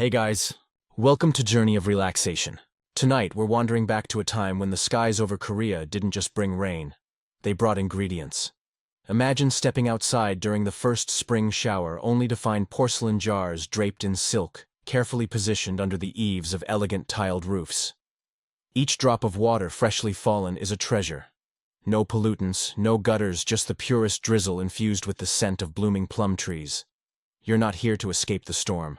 Hey guys, welcome to Journey of Relaxation. Tonight we're wandering back to a time when the skies over Korea didn't just bring rain, they brought ingredients. Imagine stepping outside during the first spring shower only to find porcelain jars draped in silk, carefully positioned under the eaves of elegant tiled roofs. Each drop of water freshly fallen is a treasure. No pollutants, no gutters, just the purest drizzle infused with the scent of blooming plum trees. You're not here to escape the storm.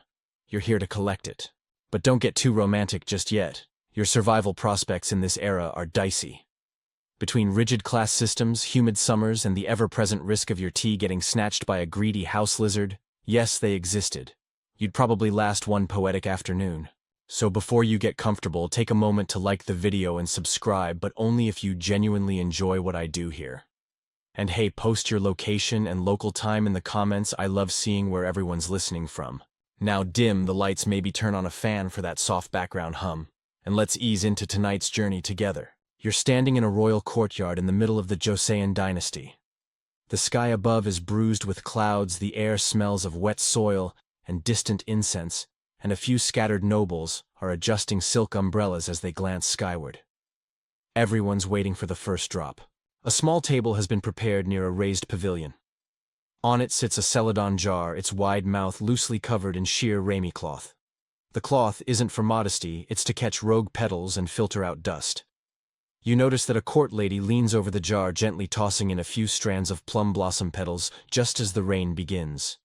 You're here to collect it. But don't get too romantic just yet. Your survival prospects in this era are dicey. Between rigid class systems, humid summers, and the ever-present risk of your tea getting snatched by a greedy house lizard, yes, they existed. You'd probably last one poetic afternoon. So before you get comfortable, take a moment to like the video and subscribe, but only if you genuinely enjoy what I do here. And hey, post your location and local time in the comments. I love seeing where everyone's listening from. Now dim the lights, maybe turn on a fan for that soft background hum, and let's ease into tonight's journey together. You're standing in a royal courtyard in the middle of the Joseon dynasty. The sky above is bruised with clouds, the air smells of wet soil and distant incense, and a few scattered nobles are adjusting silk umbrellas as they glance skyward. Everyone's waiting for the first drop. A small table has been prepared near a raised pavilion. On it sits a celadon jar, its wide mouth loosely covered in sheer rami cloth. The cloth isn't for modesty, it's to catch rogue petals and filter out dust. You notice that a court lady leans over the jar, gently tossing in a few strands of plum blossom petals just as the rain begins.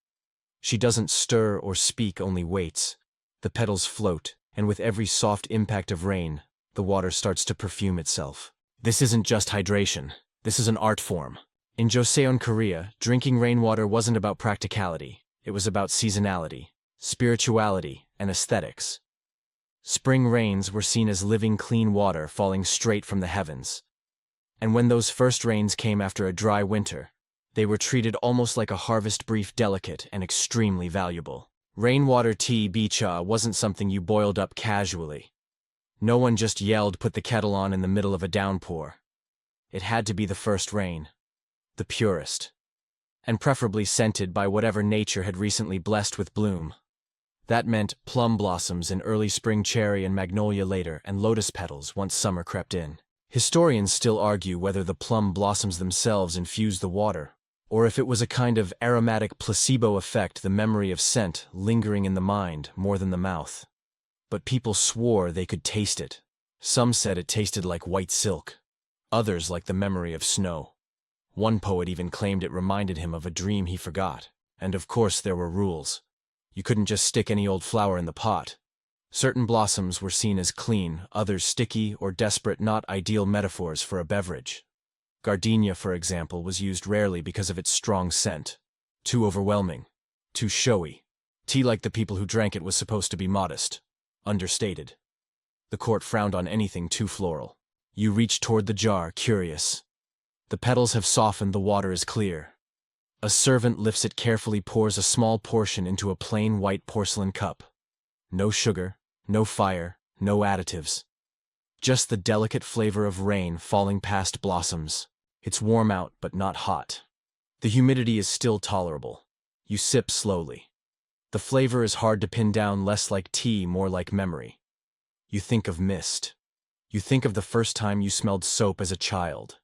She doesn't stir or speak, only waits. The petals float, and with every soft impact of rain, the water starts to perfume itself. This isn't just hydration, this is an art form. In Joseon, Korea, drinking rainwater wasn't about practicality, it was about seasonality, spirituality, and aesthetics. Spring rains were seen as living clean water falling straight from the heavens. And when those first rains came after a dry winter, they were treated almost like a harvest brief, delicate and extremely valuable. Rainwater tea, bicha, wasn't something you boiled up casually. No one just yelled, "Put the kettle on" in the middle of a downpour. It had to be the first rain. The purest, and preferably scented by whatever nature had recently blessed with bloom. That meant plum blossoms in early spring, cherry and magnolia later, and lotus petals once summer crept in. Historians still argue whether the plum blossoms themselves infused the water, or if it was a kind of aromatic placebo effect, the memory of scent lingering in the mind more than the mouth. But people swore they could taste it. Some said it tasted like white silk, others like the memory of snow. One poet even claimed it reminded him of a dream he forgot. And of course there were rules. You couldn't just stick any old flower in the pot. Certain blossoms were seen as clean, others sticky or desperate, not ideal metaphors for a beverage. Gardenia, for example, was used rarely because of its strong scent. Too overwhelming. Too showy. Tea like the people who drank it was supposed to be modest. Understated. The court frowned on anything too floral. You reach toward the jar, curious. The petals have softened, the water is clear. A servant lifts it carefully, pours a small portion into a plain white porcelain cup. No sugar, no fire, no additives. Just the delicate flavor of rain falling past blossoms. It's warm out, but not hot. The humidity is still tolerable. You sip slowly. The flavor is hard to pin down, less like tea, more like memory. You think of mist. You think of the first time you smelled soap as a child.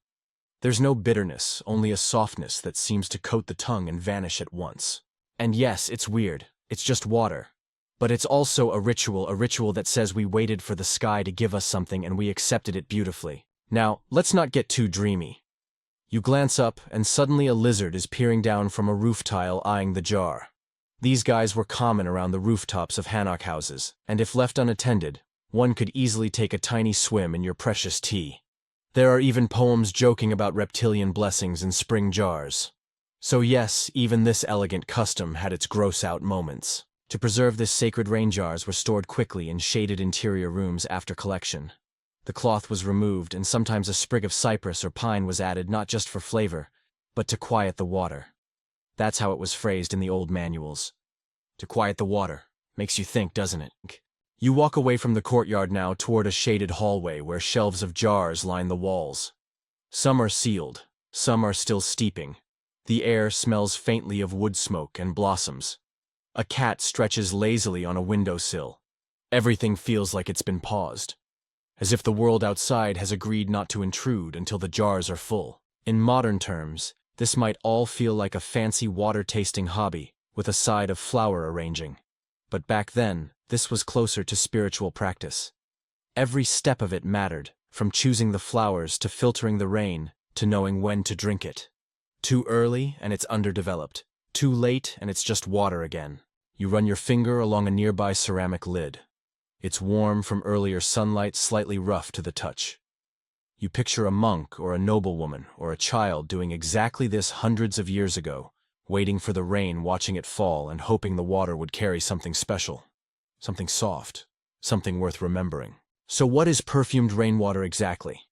There's no bitterness, only a softness that seems to coat the tongue and vanish at once. And yes, it's weird, it's just water. But it's also a ritual that says we waited for the sky to give us something and we accepted it beautifully. Now, let's not get too dreamy. You glance up and suddenly a lizard is peering down from a roof tile, eyeing the jar. These guys were common around the rooftops of hanok houses, and if left unattended, one could easily take a tiny swim in your precious tea. There are even poems joking about reptilian blessings in spring jars. So yes, even this elegant custom had its gross-out moments. To preserve this, sacred rain jars were stored quickly in shaded interior rooms after collection. The cloth was removed, and sometimes a sprig of cypress or pine was added, not just for flavor, but to quiet the water. That's how it was phrased in the old manuals. To quiet the water. Makes you think, doesn't it? You walk away from the courtyard now toward a shaded hallway where shelves of jars line the walls. Some are sealed, some are still steeping. The air smells faintly of wood smoke and blossoms. A cat stretches lazily on a windowsill. Everything feels like it's been paused, as if the world outside has agreed not to intrude until the jars are full. In modern terms, this might all feel like a fancy water-tasting hobby with a side of flower arranging. But back then, this was closer to spiritual practice. Every step of it mattered, from choosing the flowers to filtering the rain to knowing when to drink it. Too early and it's underdeveloped. Too late and it's just water again. You run your finger along a nearby ceramic lid. It's warm from earlier sunlight, slightly rough to the touch. You picture a monk or a noblewoman or a child doing exactly this hundreds of years ago, waiting for the rain, watching it fall, and hoping the water would carry something special, something soft, something worth remembering. So what is perfumed rainwater exactly?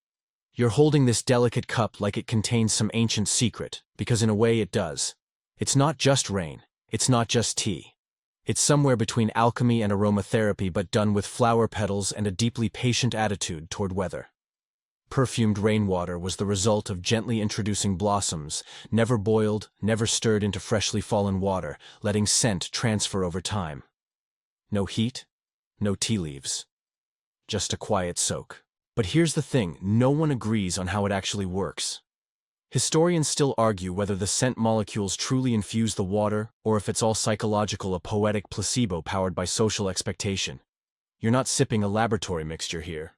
You're holding this delicate cup like it contains some ancient secret, because in a way it does. It's not just rain, it's not just tea. It's somewhere between alchemy and aromatherapy, but done with flower petals and a deeply patient attitude toward weather. Perfumed rainwater was the result of gently introducing blossoms, never boiled, never stirred into freshly fallen water, letting scent transfer over time. No heat, no tea leaves. Just a quiet soak. But here's the thing, no one agrees on how it actually works. Historians still argue whether the scent molecules truly infuse the water or if it's all psychological, a poetic placebo powered by social expectation. You're not sipping a laboratory mixture here.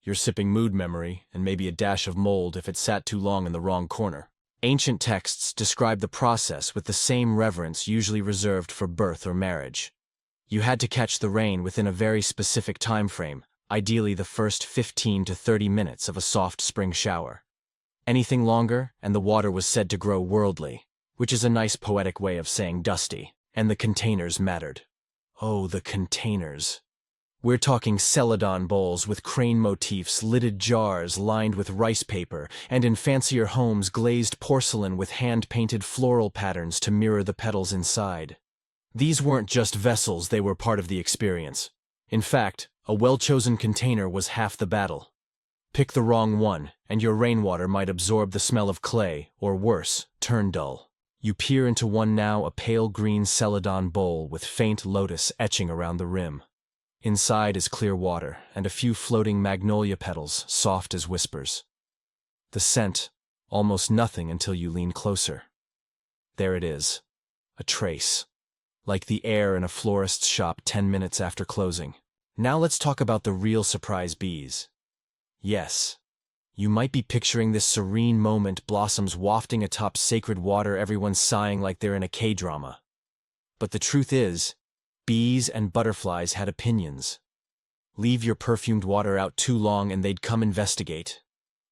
You're sipping mood memory and maybe a dash of mold if it sat too long in the wrong corner. Ancient texts describe the process with the same reverence usually reserved for birth or marriage. You had to catch the rain within a very specific time frame, ideally the first 15 to 30 minutes of a soft spring shower. Anything longer, and the water was said to grow worldly, which is a nice poetic way of saying dusty, and the containers mattered. Oh, the containers. We're talking celadon bowls with crane motifs, lidded jars lined with rice paper, and in fancier homes glazed porcelain with hand-painted floral patterns to mirror the petals inside. These weren't just vessels, they were part of the experience. In fact, a well-chosen container was half the battle. Pick the wrong one, and your rainwater might absorb the smell of clay, or worse, turn dull. You peer into one now, a pale green celadon bowl with faint lotus etching around the rim. Inside is clear water, and a few floating magnolia petals, soft as whispers. The scent, almost nothing until you lean closer. There it is. A trace. Like the air in a florist's shop 10 minutes after closing. Now let's talk about the real surprise bees. Yes, you might be picturing this serene moment, blossoms wafting atop sacred water, everyone sighing like they're in a K-drama. But the truth is, bees and butterflies had opinions. Leave your perfumed water out too long and they'd come investigate.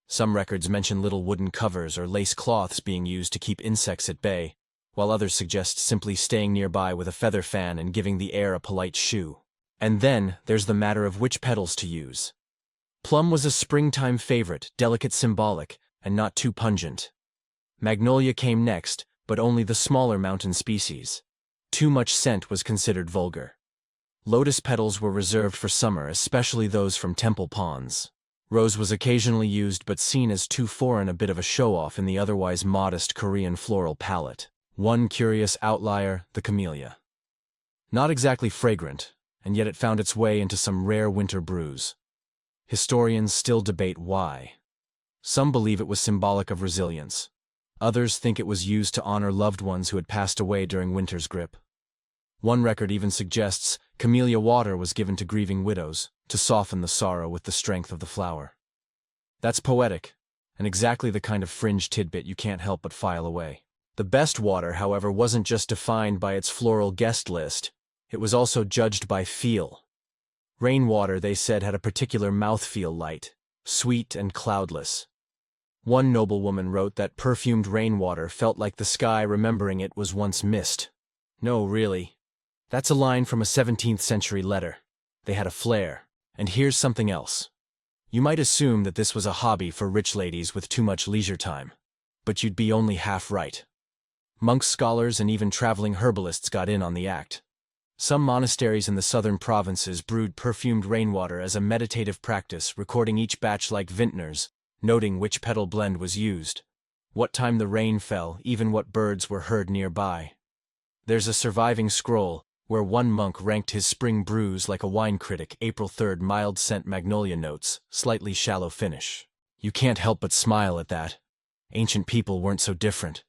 Some records mention little wooden covers or lace cloths being used to keep insects at bay, while others suggest simply staying nearby with a feather fan and giving the air a polite shoo. And then there's the matter of which petals to use. Plum was a springtime favorite, delicate, symbolic, and not too pungent. Magnolia came next, but only the smaller mountain species. Too much scent was considered vulgar. Lotus petals were reserved for summer, especially those from temple ponds. Rose was occasionally used but seen as too foreign, a bit of a show-off in the otherwise modest Korean floral palette. One curious outlier, the camellia. Not exactly fragrant, and yet it found its way into some rare winter brews. Historians still debate why. Some believe it was symbolic of resilience. Others think it was used to honor loved ones who had passed away during winter's grip. One record even suggests camellia water was given to grieving widows, to soften the sorrow with the strength of the flower. That's poetic, and exactly the kind of fringe tidbit you can't help but file away. The best water, however, wasn't just defined by its floral guest list, it was also judged by feel. Rainwater, they said, had a particular mouthfeel, light, sweet, and cloudless. One noblewoman wrote that perfumed rainwater felt like the sky remembering it was once mist. No, really. That's a line from a 17th century letter. They had a flair. And here's something else. You might assume that this was a hobby for rich ladies with too much leisure time. But you'd be only half right. Monks, scholars, and even traveling herbalists got in on the act. Some monasteries in the southern provinces brewed perfumed rainwater as a meditative practice, recording each batch like vintners, noting which petal blend was used, what time the rain fell, even what birds were heard nearby. There's a surviving scroll, where one monk ranked his spring brews like a wine critic. April 3rd, mild scent magnolia notes, slightly shallow finish. You can't help but smile at that. Ancient people weren't so different.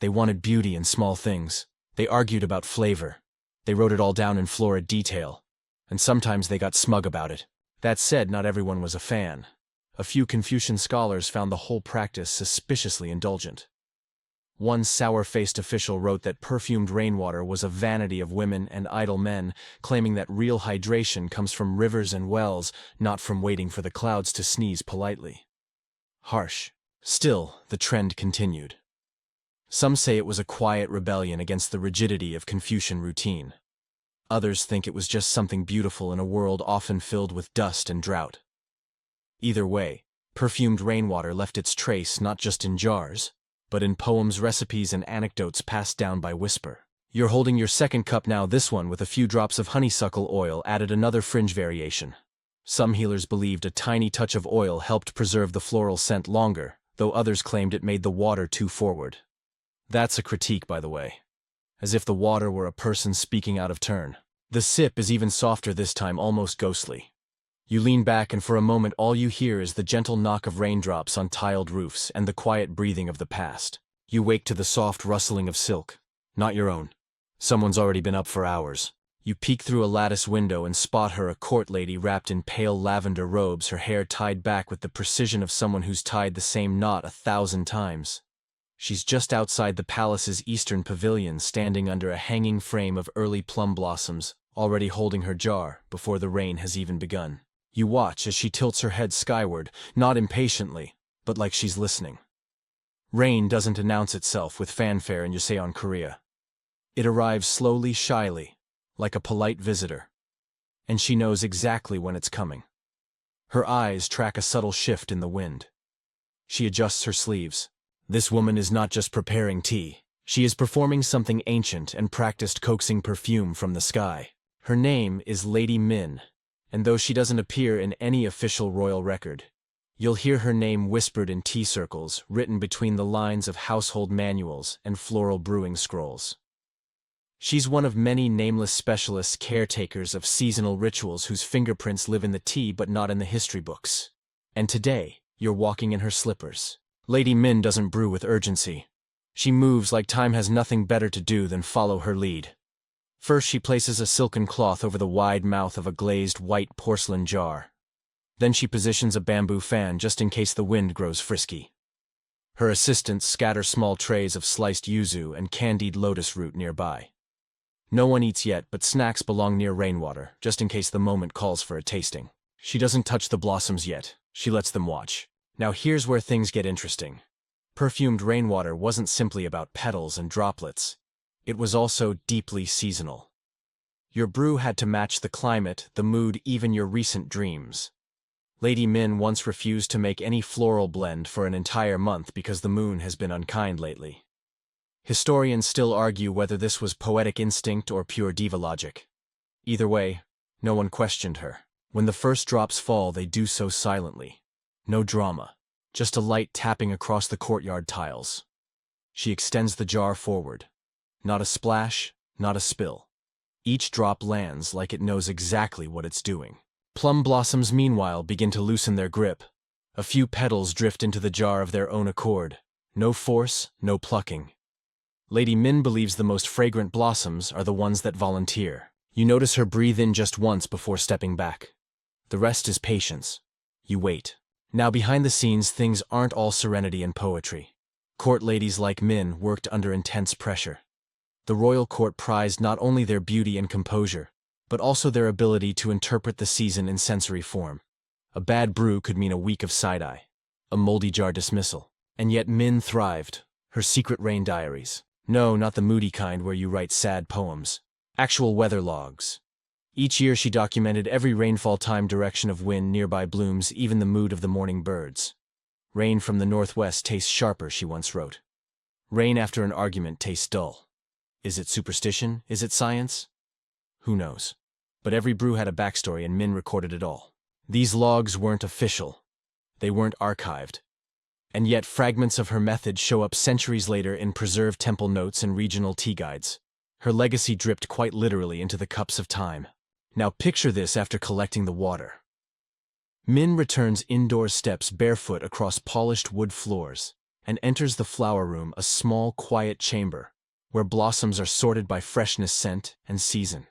They wanted beauty in small things. They argued about flavor. They wrote it all down in florid detail. And sometimes they got smug about it. That said, not everyone was a fan. A few Confucian scholars found the whole practice suspiciously indulgent. One sour-faced official wrote that perfumed rainwater was a vanity of women and idle men, claiming that real hydration comes from rivers and wells, not from waiting for the clouds to sneeze politely. Harsh. Still, the trend continued. Some say it was a quiet rebellion against the rigidity of Confucian routine. Others think it was just something beautiful in a world often filled with dust and drought. Either way, perfumed rainwater left its trace not just in jars, but in poems, recipes, and anecdotes passed down by whisper. You're holding your second cup now. This one, with a few drops of honeysuckle oil, added another fringe variation. Some healers believed a tiny touch of oil helped preserve the floral scent longer, though others claimed it made the water too forward. That's a critique, by the way. As if the water were a person speaking out of turn. The sip is even softer this time, almost ghostly. You lean back and for a moment all you hear is the gentle knock of raindrops on tiled roofs and the quiet breathing of the past. You wake to the soft rustling of silk. Not your own. Someone's already been up for hours. You peek through a lattice window and spot her, a court lady wrapped in pale lavender robes, her hair tied back with the precision of someone who's tied the same knot 1,000 times. She's just outside the palace's eastern pavilion, standing under a hanging frame of early plum blossoms, already holding her jar before the rain has even begun. You watch as she tilts her head skyward, not impatiently, but like she's listening. Rain doesn't announce itself with fanfare in Joseon, Korea. It arrives slowly, shyly, like a polite visitor. And she knows exactly when it's coming. Her eyes track a subtle shift in the wind. She adjusts her sleeves. This woman is not just preparing tea. She is performing something ancient and practiced, coaxing perfume from the sky. Her name is Lady Min, and though she doesn't appear in any official royal record, you'll hear her name whispered in tea circles, written between the lines of household manuals and floral brewing scrolls. She's one of many nameless specialists, caretakers of seasonal rituals whose fingerprints live in the tea but not in the history books. And today, you're walking in her slippers. Lady Min doesn't brew with urgency. She moves like time has nothing better to do than follow her lead. First, she places a silken cloth over the wide mouth of a glazed white porcelain jar. Then she positions a bamboo fan just in case the wind grows frisky. Her assistants scatter small trays of sliced yuzu and candied lotus root nearby. No one eats yet, but snacks belong near Rainwater, just in case the moment calls for a tasting. She doesn't touch the blossoms yet. She lets them watch. Now here's where things get interesting. Perfumed rainwater wasn't simply about petals and droplets. It was also deeply seasonal. Your brew had to match the climate, the mood, even your recent dreams. Lady Min once refused to make any floral blend for an entire month because the moon has been unkind lately. Historians still argue whether this was poetic instinct or pure diva logic. Either way, no one questioned her. When the first drops fall, they do so silently. No drama, just a light tapping across the courtyard tiles. She extends the jar forward. Not a splash, not a spill. Each drop lands like it knows exactly what it's doing. Plum blossoms, meanwhile, begin to loosen their grip. A few petals drift into the jar of their own accord. No force, no plucking. Lady Min believes the most fragrant blossoms are the ones that volunteer. You notice her breathe in just once before stepping back. The rest is patience. You wait. Now behind the scenes, things aren't all serenity and poetry. Court ladies like Min worked under intense pressure. The royal court prized not only their beauty and composure, but also their ability to interpret the season in sensory form. A bad brew could mean a week of side-eye, a moldy jar dismissal. And yet Min thrived. Her secret rain diaries. No, not the moody kind where you write sad poems. Actual weather logs. Each year she documented every rainfall time, direction of wind, nearby blooms, even the mood of the morning birds. Rain from the northwest tastes sharper, she once wrote. Rain after an argument tastes dull. Is it superstition? Is it science? Who knows? But every brew had a backstory and Min recorded it all. These logs weren't official. They weren't archived. And yet fragments of her method show up centuries later in preserved temple notes and regional tea guides. Her legacy dripped quite literally into the cups of time. Now picture this after collecting the water. Min returns indoor steps barefoot across polished wood floors and enters the flower room, a small, quiet chamber where blossoms are sorted by freshness, scent, and season.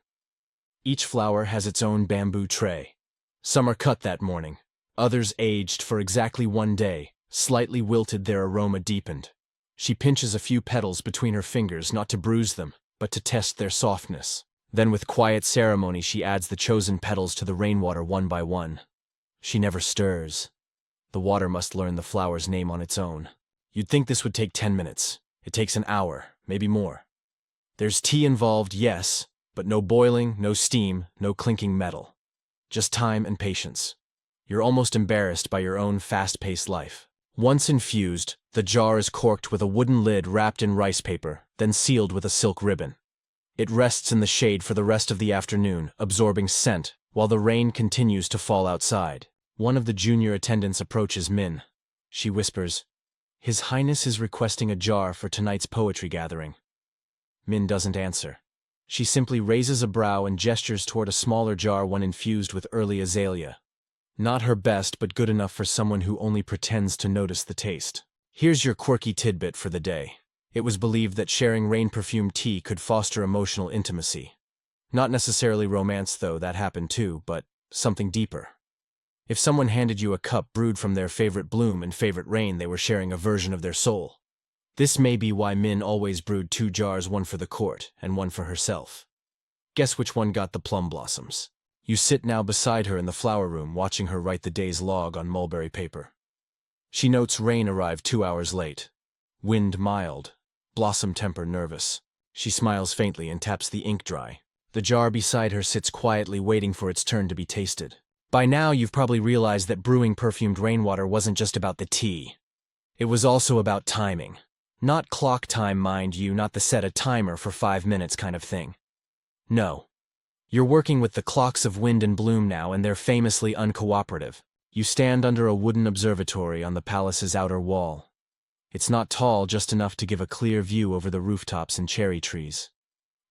Each flower has its own bamboo tray. Some are cut that morning, others aged for exactly 1 day, slightly wilted, their aroma deepened. She pinches a few petals between her fingers, not to bruise them, but to test their softness. Then with quiet ceremony she adds the chosen petals to the rainwater one by one. She never stirs. The water must learn the flower's name on its own. You'd think this would take 10 minutes. It takes an hour, maybe more. There's tea involved, yes, but no boiling, no steam, no clinking metal. Just time and patience. You're almost embarrassed by your own fast-paced life. Once infused, the jar is corked with a wooden lid wrapped in rice paper, then sealed with a silk ribbon. It rests in the shade for the rest of the afternoon, absorbing scent, while the rain continues to fall outside. One of the junior attendants approaches Min. She whispers, "His Highness is requesting a jar for tonight's poetry gathering." Min doesn't answer. She simply raises a brow and gestures toward a smaller jar, one infused with early azalea. Not her best, but good enough for someone who only pretends to notice the taste. Here's your quirky tidbit for the day. It was believed that sharing rain-perfumed tea could foster emotional intimacy. Not necessarily romance, though, that happened too, but something deeper. If someone handed you a cup brewed from their favorite bloom and favorite rain, they were sharing a version of their soul. This may be why Min always brewed 2 jars, one for the court and one for herself. Guess which one got the plum blossoms? You sit now beside her in the flower room, watching her write the day's log on mulberry paper. She notes rain arrived 2 hours late. Wind mild. Blossom temper nervous. She smiles faintly and taps the ink dry. The jar beside her sits quietly, waiting for its turn to be tasted. By now you've probably realized that brewing perfumed rainwater wasn't just about the tea. It was also about timing. Not clock time, mind you, not the set a timer for 5 minutes kind of thing. No. You're working with the clocks of wind and bloom now, and they're famously uncooperative. You stand under a wooden observatory on the palace's outer wall. It's not tall, just enough to give a clear view over the rooftops and cherry trees.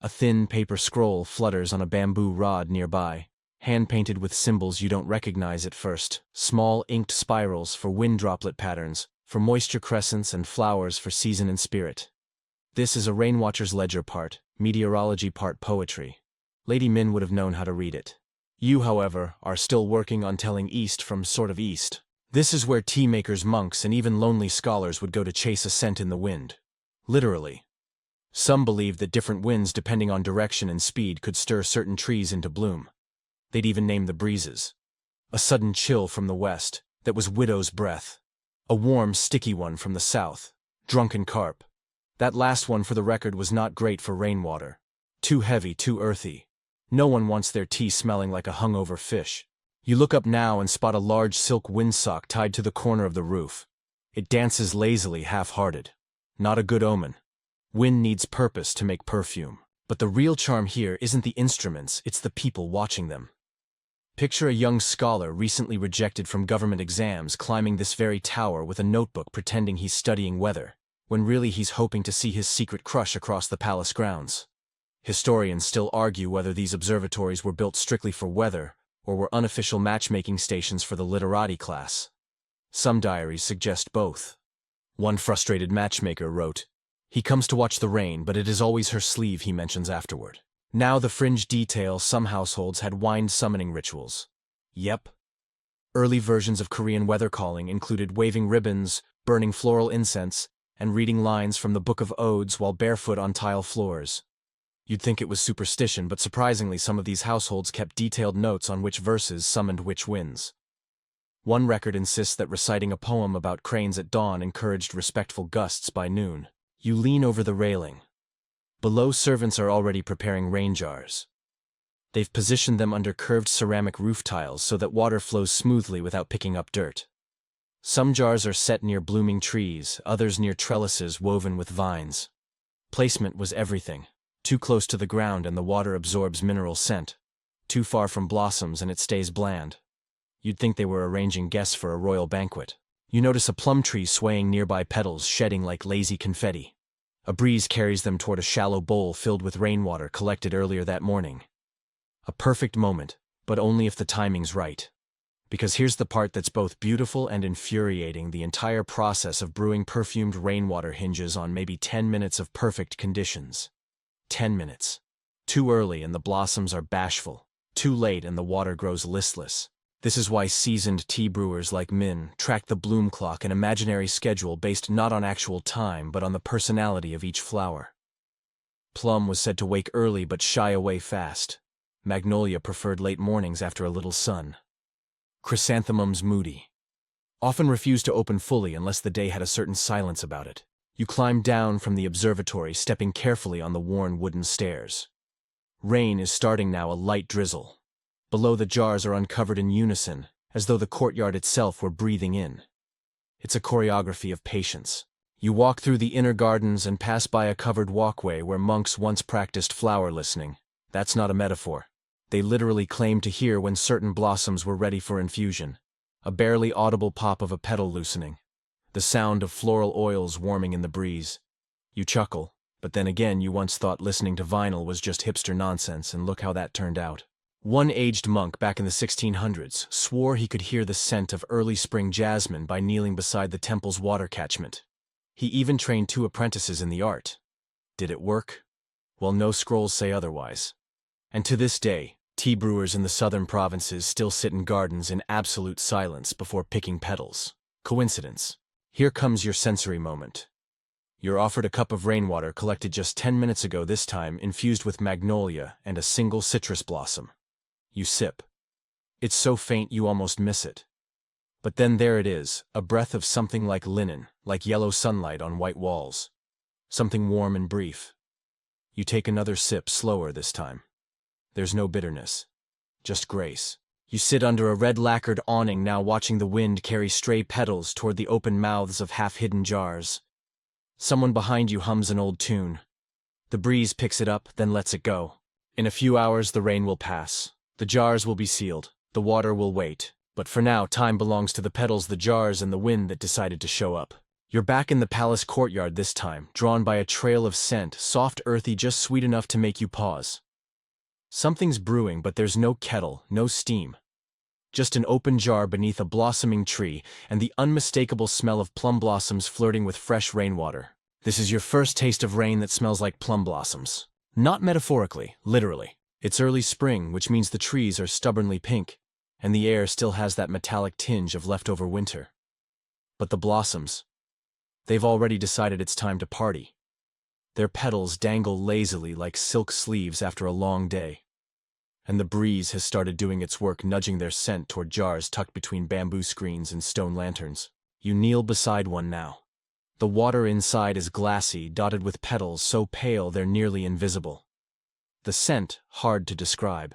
A thin paper scroll flutters on a bamboo rod nearby, hand-painted with symbols you don't recognize at first, small inked spirals for wind droplet patterns, for moisture crescents, and flowers for season and spirit. This is a Rainwater's ledger, part meteorology, part poetry. Lady Min would have known how to read it. You, however, are still working on telling east from sort of east. This is where tea makers, monks, and even lonely scholars would go to chase a scent in the wind. Literally. Some believed that different winds, depending on direction and speed, could stir certain trees into bloom. They'd even name the breezes. A sudden chill from the west, that was widow's breath. A warm, sticky one from the south, drunken carp. That last one, for the record, was not great for rainwater. Too heavy, too earthy. No one wants their tea smelling like a hungover fish. You look up now and spot a large silk windsock tied to the corner of the roof. It dances lazily, half-hearted. Not a good omen. Wind needs purpose to make perfume. But the real charm here isn't the instruments, it's the people watching them. Picture a young scholar recently rejected from government exams climbing this very tower with a notebook, pretending he's studying weather, when really he's hoping to see his secret crush across the palace grounds. Historians still argue whether these observatories were built strictly for weather or were unofficial matchmaking stations for the literati class. Some diaries suggest both. One frustrated matchmaker wrote, "He comes to watch the rain, but it is always her sleeve he mentions afterward." Now the fringe detail, some households had wind summoning rituals. Yep. Early versions of Korean weather calling included waving ribbons, burning floral incense, and reading lines from the Book of Odes while barefoot on tile floors. You'd think it was superstition, but surprisingly some of these households kept detailed notes on which verses summoned which winds. One record insists that reciting a poem about cranes at dawn encouraged respectful gusts by noon. You lean over the railing. Below, servants are already preparing rain jars. They've positioned them under curved ceramic roof tiles so that water flows smoothly without picking up dirt. Some jars are set near blooming trees, others near trellises woven with vines. Placement was everything. Too close to the ground and the water absorbs mineral scent. Too far from blossoms and it stays bland. You'd think they were arranging guests for a royal banquet. You notice a plum tree swaying nearby, petals shedding like lazy confetti. A breeze carries them toward a shallow bowl filled with rainwater collected earlier that morning. A perfect moment, but only if the timing's right. Because here's the part that's both beautiful and infuriating: the entire process of brewing perfumed rainwater hinges on maybe 10 minutes of perfect conditions. 10 minutes. Too early and the blossoms are bashful. Too late and the water grows listless. This is why seasoned tea brewers like Min track the bloom clock, an imaginary schedule based not on actual time but on the personality of each flower. Plum was said to wake early but shy away fast. Magnolia preferred late mornings after a little sun. Chrysanthemums moody. Often refused to open fully unless the day had a certain silence about it. You climb down from the observatory, stepping carefully on the worn wooden stairs. Rain is starting now, a light drizzle. Below, the jars are uncovered in unison, as though the courtyard itself were breathing in. It's a choreography of patience. You walk through the inner gardens and pass by a covered walkway where monks once practiced flower listening. That's not a metaphor. They literally claimed to hear when certain blossoms were ready for infusion. A barely audible pop of a petal loosening. The sound of floral oils warming in the breeze. You chuckle, but then again you once thought listening to vinyl was just hipster nonsense, and look how that turned out. One aged monk back in the 1600s swore he could hear the scent of early spring jasmine by kneeling beside the temple's water catchment. He even trained 2 apprentices in the art. Did it work? Well, no scrolls say otherwise. And to this day, tea brewers in the southern provinces still sit in gardens in absolute silence before picking petals. Coincidence? Here comes your sensory moment. You're offered a cup of rainwater collected just 10 minutes ago, this time infused with magnolia and a single citrus blossom. You sip. It's so faint you almost miss it. But then there it is, a breath of something like linen, like yellow sunlight on white walls. Something warm and brief. You take another sip, slower this time. There's no bitterness. Just grace. You sit under a red lacquered awning now, watching the wind carry stray petals toward the open mouths of half-hidden jars. Someone behind you hums an old tune. The breeze picks it up, then lets it go. In a few hours the rain will pass. The jars will be sealed. The water will wait. But for now, time belongs to the petals, the jars, and the wind that decided to show up. You're back in the palace courtyard this time, drawn by a trail of scent, soft, earthy, just sweet enough to make you pause. Something's brewing, but there's no kettle, no steam. Just an open jar beneath a blossoming tree, and the unmistakable smell of plum blossoms flirting with fresh rainwater. This is your first taste of rain that smells like plum blossoms. Not metaphorically, literally. It's early spring, which means the trees are stubbornly pink, and the air still has that metallic tinge of leftover winter. But the blossoms, they've already decided it's time to party. Their petals dangle lazily like silk sleeves after a long day. And the breeze has started doing its work, nudging their scent toward jars tucked between bamboo screens and stone lanterns. You kneel beside one now. The water inside is glassy, dotted with petals so pale they're nearly invisible. The scent hard to describe.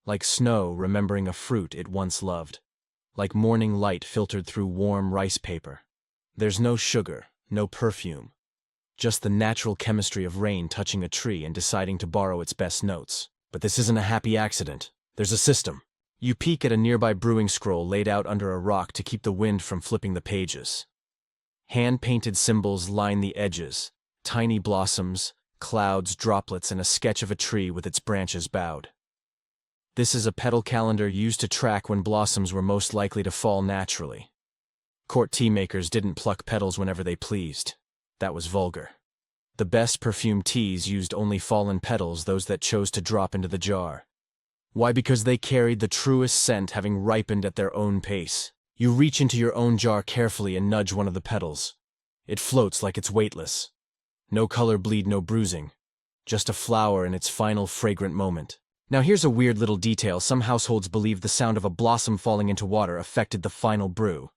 Like snow remembering a fruit it once loved. Like morning light filtered through warm rice paper. There's no sugar, no perfume. Just the natural chemistry of rain touching a tree and deciding to borrow its best notes. But this isn't a happy accident. There's a system. You peek at a nearby brewing scroll laid out under a rock to keep the wind from flipping the pages. Hand-painted symbols line the edges. Tiny blossoms, clouds, droplets, and a sketch of a tree with its branches bowed. This is a petal calendar used to track when blossoms were most likely to fall naturally. Court tea makers didn't pluck petals whenever they pleased. That was vulgar. The best perfumed teas used only fallen petals, those that chose to drop into the jar. Why? Because they carried the truest scent, having ripened at their own pace. You reach into your own jar carefully and nudge one of the petals. It floats like it's weightless. No color bleed, no bruising. Just a flower in its final fragrant moment. Now here's a weird little detail. Some households believe the sound of a blossom falling into water affected the final brew.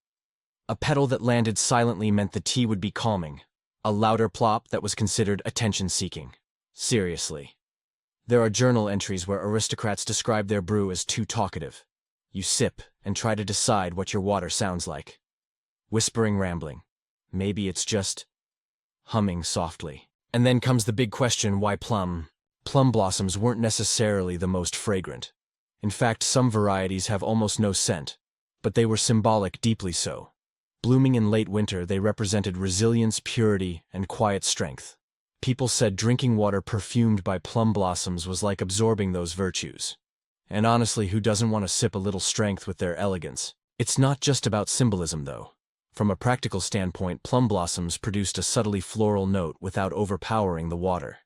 A petal that landed silently meant the tea would be calming. A louder plop that was considered attention-seeking. Seriously. There are journal entries where aristocrats describe their brew as too talkative. You sip and try to decide what your water sounds like. Whispering, rambling. Maybe it's just humming softly. And then comes the big question, why plum? Plum blossoms weren't necessarily the most fragrant. In fact, some varieties have almost no scent. But they were symbolic, deeply so. Blooming in late winter, they represented resilience, purity, and quiet strength. People said drinking water perfumed by plum blossoms was like absorbing those virtues. And honestly, who doesn't want to sip a little strength with their elegance? It's not just about symbolism, though. From a practical standpoint, plum blossoms produced a subtly floral note without overpowering the water.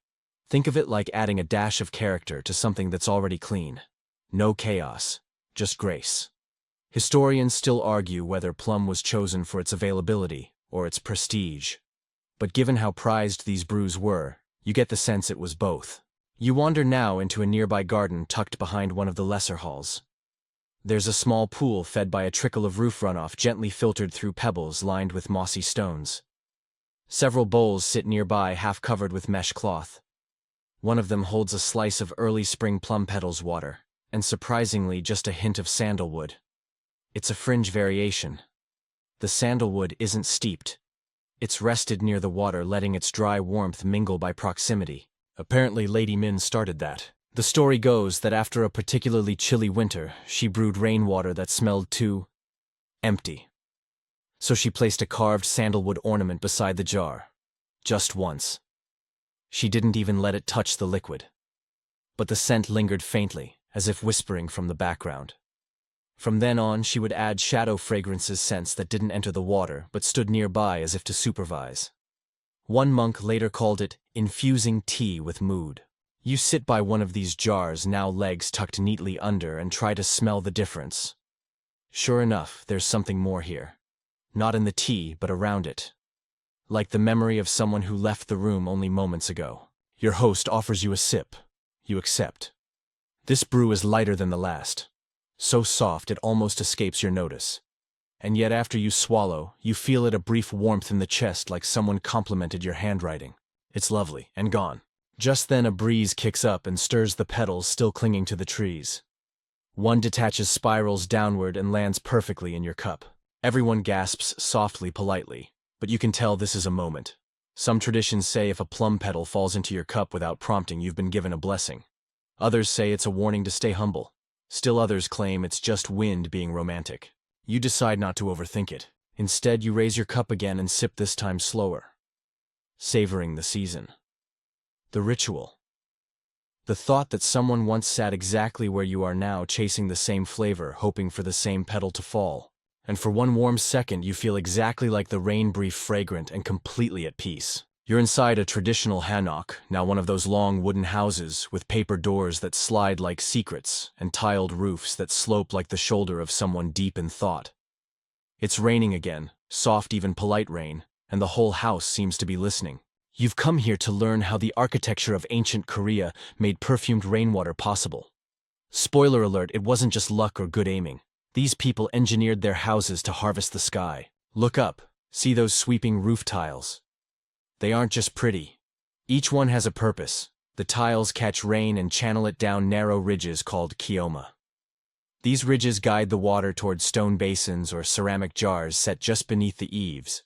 Think of it like adding a dash of character to something that's already clean. No chaos, just grace. Historians still argue whether plum was chosen for its availability or its prestige. But given how prized these brews were, you get the sense it was both. You wander now into a nearby garden tucked behind one of the lesser halls. There's a small pool fed by a trickle of roof runoff gently filtered through pebbles lined with mossy stones. Several bowls sit nearby, half covered with mesh cloth. One of them holds a slice of early spring plum petals water, and surprisingly just a hint of sandalwood. It's a fringe variation. The sandalwood isn't steeped. It's rested near the water, letting its dry warmth mingle by proximity. Apparently Lady Min started that. The story goes that after a particularly chilly winter, she brewed rainwater that smelled too empty. So she placed a carved sandalwood ornament beside the jar. Just once. She didn't even let it touch the liquid. But the scent lingered faintly, as if whispering from the background. From then on, she would add shadow fragrances, scents that didn't enter the water, but stood nearby as if to supervise. One monk later called it infusing tea with mood. You sit by one of these jars, now legs tucked neatly under, and try to smell the difference. Sure enough, there's something more here. Not in the tea, but around it. Like the memory of someone who left the room only moments ago. Your host offers you a sip. You accept. This brew is lighter than the last. So soft it almost escapes your notice. And yet after you swallow, you feel it a brief warmth in the chest, like someone complimented your handwriting. It's lovely, and gone. Just then a breeze kicks up and stirs the petals still clinging to the trees. One detaches, spirals downward, and lands perfectly in your cup. Everyone gasps softly, politely, but you can tell this is a moment. Some traditions say if a plum petal falls into your cup without prompting, you've been given a blessing. Others say it's a warning to stay humble. Still others claim it's just wind being romantic. You decide not to overthink it. Instead, you raise your cup again and sip, this time slower. Savoring the season. The ritual. The thought that someone once sat exactly where you are now, chasing the same flavor, hoping for the same petal to fall. And for one warm second, you feel exactly like the rain, brief, fragrant, and completely at peace. You're inside a traditional hanok, now one of those long wooden houses with paper doors that slide like secrets and tiled roofs that slope like the shoulder of someone deep in thought. It's raining again, soft, even polite rain, and the whole house seems to be listening. You've come here to learn how the architecture of ancient Korea made perfumed rainwater possible. Spoiler alert, it wasn't just luck or good aiming. These people engineered their houses to harvest the sky. Look up, see those sweeping roof tiles. They aren't just pretty. Each one has a purpose. The tiles catch rain and channel it down narrow ridges called kyoma. These ridges guide the water toward stone basins or ceramic jars set just beneath the eaves.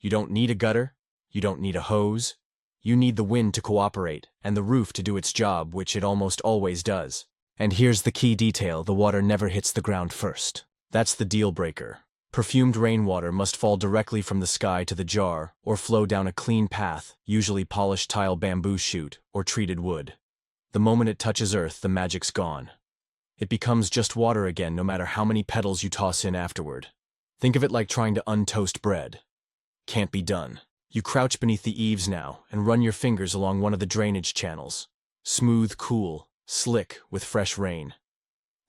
You don't need a gutter. You don't need a hose. You need the wind to cooperate and the roof to do its job, which it almost always does. And here's the key detail: the water never hits the ground first. That's the deal breaker. Perfumed rainwater must fall directly from the sky to the jar or flow down a clean path, usually polished tile, bamboo shoot, or treated wood. The moment it touches earth, the magic's gone. It becomes just water again, no matter how many petals you toss in afterward. Think of it like trying to untoast bread. Can't be done. You crouch beneath the eaves now and run your fingers along one of the drainage channels. Smooth, cool, slick with fresh rain.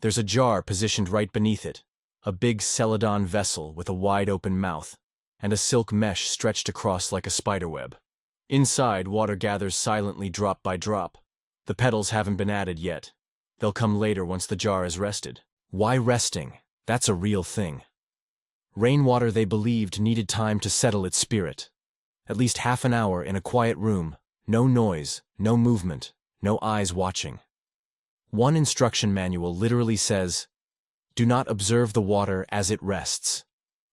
There's a jar positioned right beneath it. A big celadon vessel with a wide-open mouth, and a silk mesh stretched across like a spiderweb. Inside, water gathers silently, drop by drop. The petals haven't been added yet. They'll come later once the jar is rested. Why resting? That's a real thing. Rainwater, they believed, needed time to settle its spirit. At least half an hour in a quiet room. No noise, no movement, no eyes watching. One instruction manual literally says, "Do not observe the water as it rests.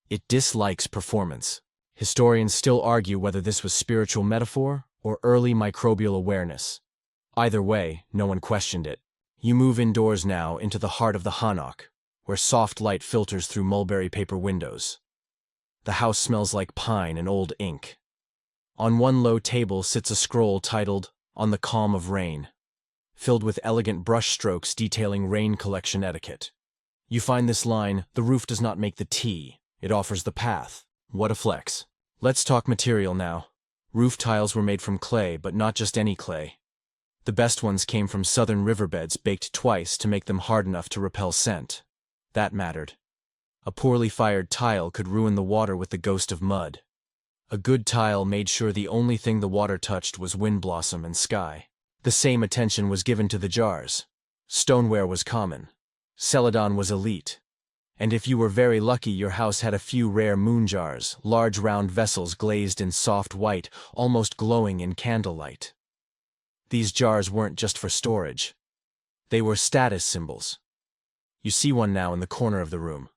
It dislikes performance." Historians still argue whether this was spiritual metaphor or early microbial awareness. Either way, no one questioned it. You move indoors now into the heart of the hanok, where soft light filters through mulberry paper windows. The house smells like pine and old ink. On one low table sits a scroll titled, On the Calm of Rain, filled with elegant brushstrokes detailing rain collection etiquette. You find this line, "The roof does not make the tea, it offers the path." What a flex. Let's talk material now. Roof tiles were made from clay, but not just any clay. The best ones came from southern riverbeds baked twice to make them hard enough to repel scent. That mattered. A poorly fired tile could ruin the water with the ghost of mud. A good tile made sure the only thing the water touched was wind blossom and sky. The same attention was given to the jars. Stoneware was common. Celadon was elite. And if you were very lucky, your house had a few rare moon jars, large round vessels glazed in soft white, almost glowing in candlelight. These jars weren't just for storage. They were status symbols. You see one now in the corner of the room.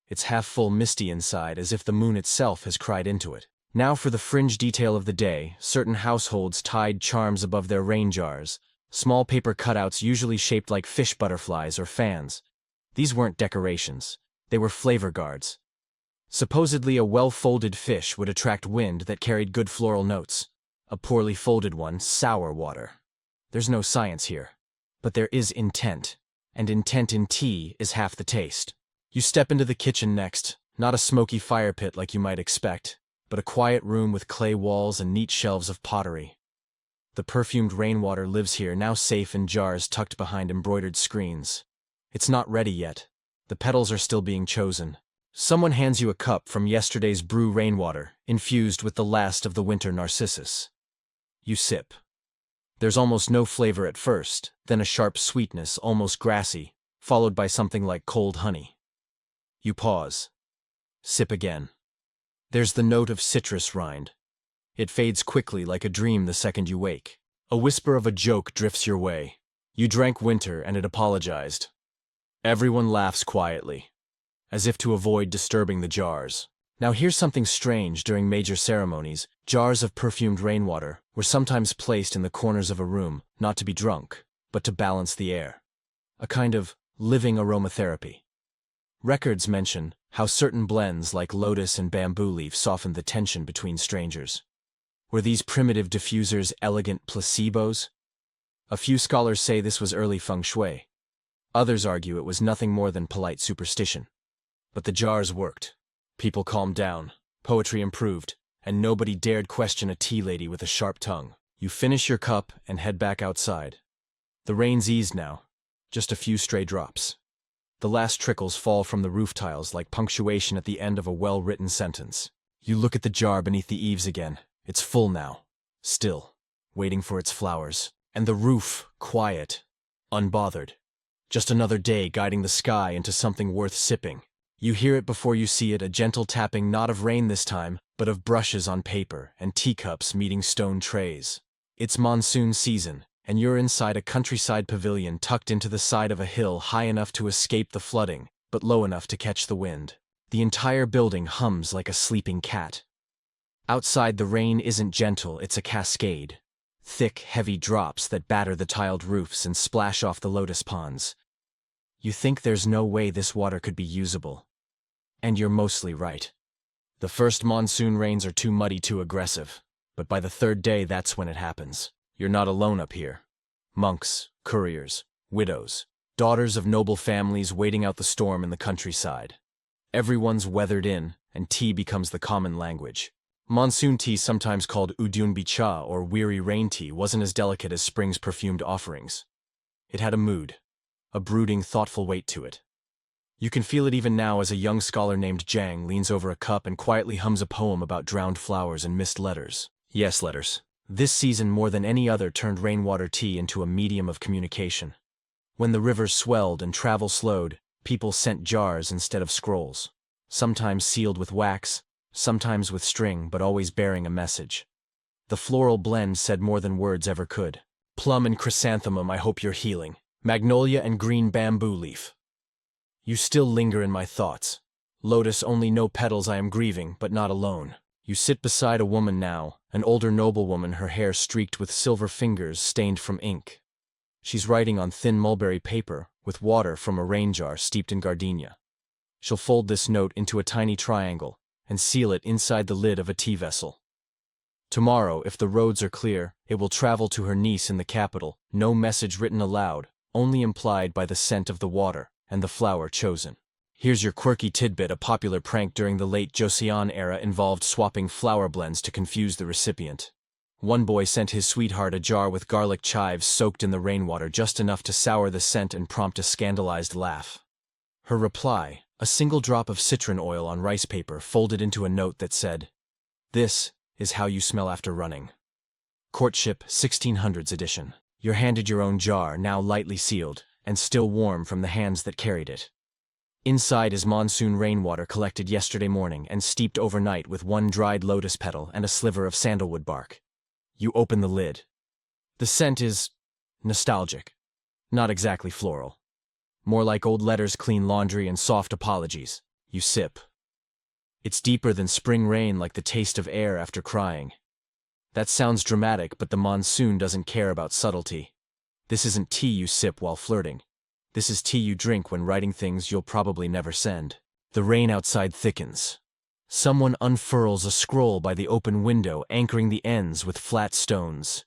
It's half full, misty inside, as if the moon itself has cried into it. Now for the fringe detail of the day. Certain households tied charms above their rain jars, small paper cutouts usually shaped like fish butterflies or fans. These weren't decorations, they were flavor guards. Supposedly a well-folded fish would attract wind that carried good floral notes. A poorly folded one, sour water. There's no science here. But there is intent. And intent in tea is half the taste. You step into the kitchen next, not a smoky fire pit like you might expect, but a quiet room with clay walls and neat shelves of pottery. The perfumed rainwater lives here, now safe in jars tucked behind embroidered screens. It's not ready yet. The petals are still being chosen. Someone hands you a cup from yesterday's brew rainwater, infused with the last of the winter narcissus. You sip. There's almost no flavor at first, then a sharp sweetness, almost grassy, followed by something like cold honey. You pause. Sip again. There's the note of citrus rind. It fades quickly like a dream the second you wake. A whisper of a joke drifts your way. You drank winter and it apologized. Everyone laughs quietly, as if to avoid disturbing the jars. Now here's something strange. During major ceremonies, jars of perfumed rainwater were sometimes placed in the corners of a room, not to be drunk, but to balance the air. A kind of living aromatherapy. Records mention how certain blends like lotus and bamboo leaf softened the tension between strangers. Were these primitive diffusers elegant placebos? A few scholars say this was early feng shui. Others argue it was nothing more than polite superstition. But the jars worked. People calmed down, poetry improved, and nobody dared question a tea lady with a sharp tongue. You finish your cup and head back outside. The rain's eased now, just a few stray drops. The last trickles fall from the roof tiles like punctuation at the end of a well-written sentence. You look at the jar beneath the eaves again. It's full now, still, waiting for its flowers. And the roof, quiet, unbothered. Just another day guiding the sky into something worth sipping. You hear it before you see it, a gentle tapping, not of rain this time, but of brushes on paper and teacups meeting stone trays. It's monsoon season, and you're inside a countryside pavilion tucked into the side of a hill high enough to escape the flooding, but low enough to catch the wind. The entire building hums like a sleeping cat. Outside, the rain isn't gentle, it's a cascade. Thick, heavy drops that batter the tiled roofs and splash off the lotus ponds. You think there's no way this water could be usable. And you're mostly right. The first monsoon rains are too muddy, too aggressive. But by the third day, that's when it happens. You're not alone up here. Monks, couriers, widows, daughters of noble families waiting out the storm in the countryside. Everyone's weathered in, and tea becomes the common language. Monsoon tea, sometimes called udunbi cha or weary rain tea, wasn't as delicate as spring's perfumed offerings. It had a mood, a brooding, thoughtful weight to it. You can feel it even now as a young scholar named Zhang leans over a cup and quietly hums a poem about drowned flowers and missed letters. Yes, letters. This season, more than any other, turned rainwater tea into a medium of communication. When the rivers swelled and travel slowed, people sent jars instead of scrolls, sometimes sealed with wax, sometimes with string, but always bearing a message. The floral blend said more than words ever could. Plum and chrysanthemum, I hope you're healing. Magnolia and green bamboo leaf. You still linger in my thoughts. Lotus, only no petals, I am grieving, but not alone. You sit beside a woman now, an older noblewoman, her hair streaked with silver fingers stained from ink. She's writing on thin mulberry paper, with water from a rain jar steeped in gardenia. She'll fold this note into a tiny triangle, and seal it inside the lid of a tea vessel. Tomorrow, if the roads are clear, it will travel to her niece in the capital, no message written aloud, only implied by the scent of the water and the flower chosen. Here's your quirky tidbit: a popular prank during the late Joseon era involved swapping flower blends to confuse the recipient. One boy sent his sweetheart a jar with garlic chives soaked in the rainwater, just enough to sour the scent and prompt a scandalized laugh. Her reply: a single drop of citron oil on rice paper folded into a note that said, "This is how you smell after running." Courtship 1600s edition. You're handed your own jar, now lightly sealed, and still warm from the hands that carried it. Inside is monsoon rainwater collected yesterday morning and steeped overnight with one dried lotus petal and a sliver of sandalwood bark. You open the lid. The scent is nostalgic. Not exactly floral. More like old letters, clean laundry, and soft apologies. You sip. It's deeper than spring rain, like the taste of air after crying. That sounds dramatic, but the monsoon doesn't care about subtlety. This isn't tea you sip while flirting. This is tea you drink when writing things you'll probably never send. The rain outside thickens. Someone unfurls a scroll by the open window, anchoring the ends with flat stones.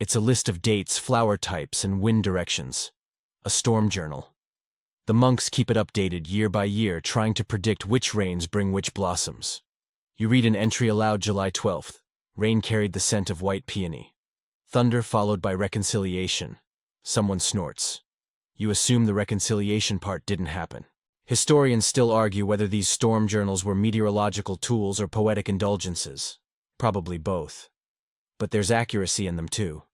It's a list of dates, flower types, and wind directions. A storm journal. The monks keep it updated year by year, trying to predict which rains bring which blossoms. You read an entry aloud: July 12th. Rain carried the scent of white peony. Thunder followed by reconciliation. Someone snorts. You assume the reconciliation part didn't happen. Historians still argue whether these storm journals were meteorological tools or poetic indulgences. Probably both. But there's accuracy in them too.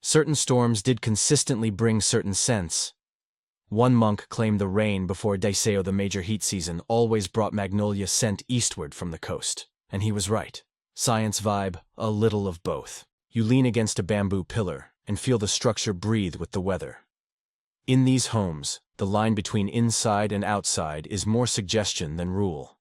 Certain storms did consistently bring certain scents. One monk claimed the rain before Daiseo, the major heat season, always brought magnolia scent eastward from the coast. And he was right. Science vibe, a little of both. You lean against a bamboo pillar and feel the structure breathe with the weather. In these homes, the line between inside and outside is more suggestion than rule.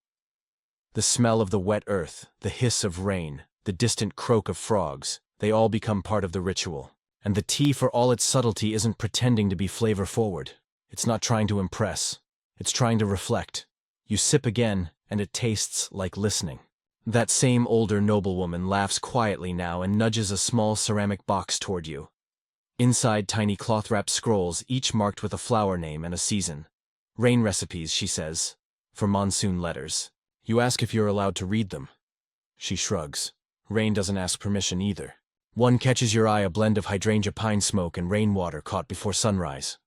The smell of the wet earth, the hiss of rain, the distant croak of frogs, they all become part of the ritual. And the tea, for all its subtlety, isn't pretending to be flavor-forward. It's not trying to impress. It's trying to reflect. You sip again, and it tastes like listening. That same older noblewoman laughs quietly now and nudges a small ceramic box toward you. Inside, tiny cloth-wrapped scrolls, each marked with a flower name and a season. Rain recipes, she says, for monsoon letters. You ask if you're allowed to read them. She shrugs. Rain doesn't ask permission either. One catches your eye: a blend of hydrangea pine smoke and rainwater caught before sunrise.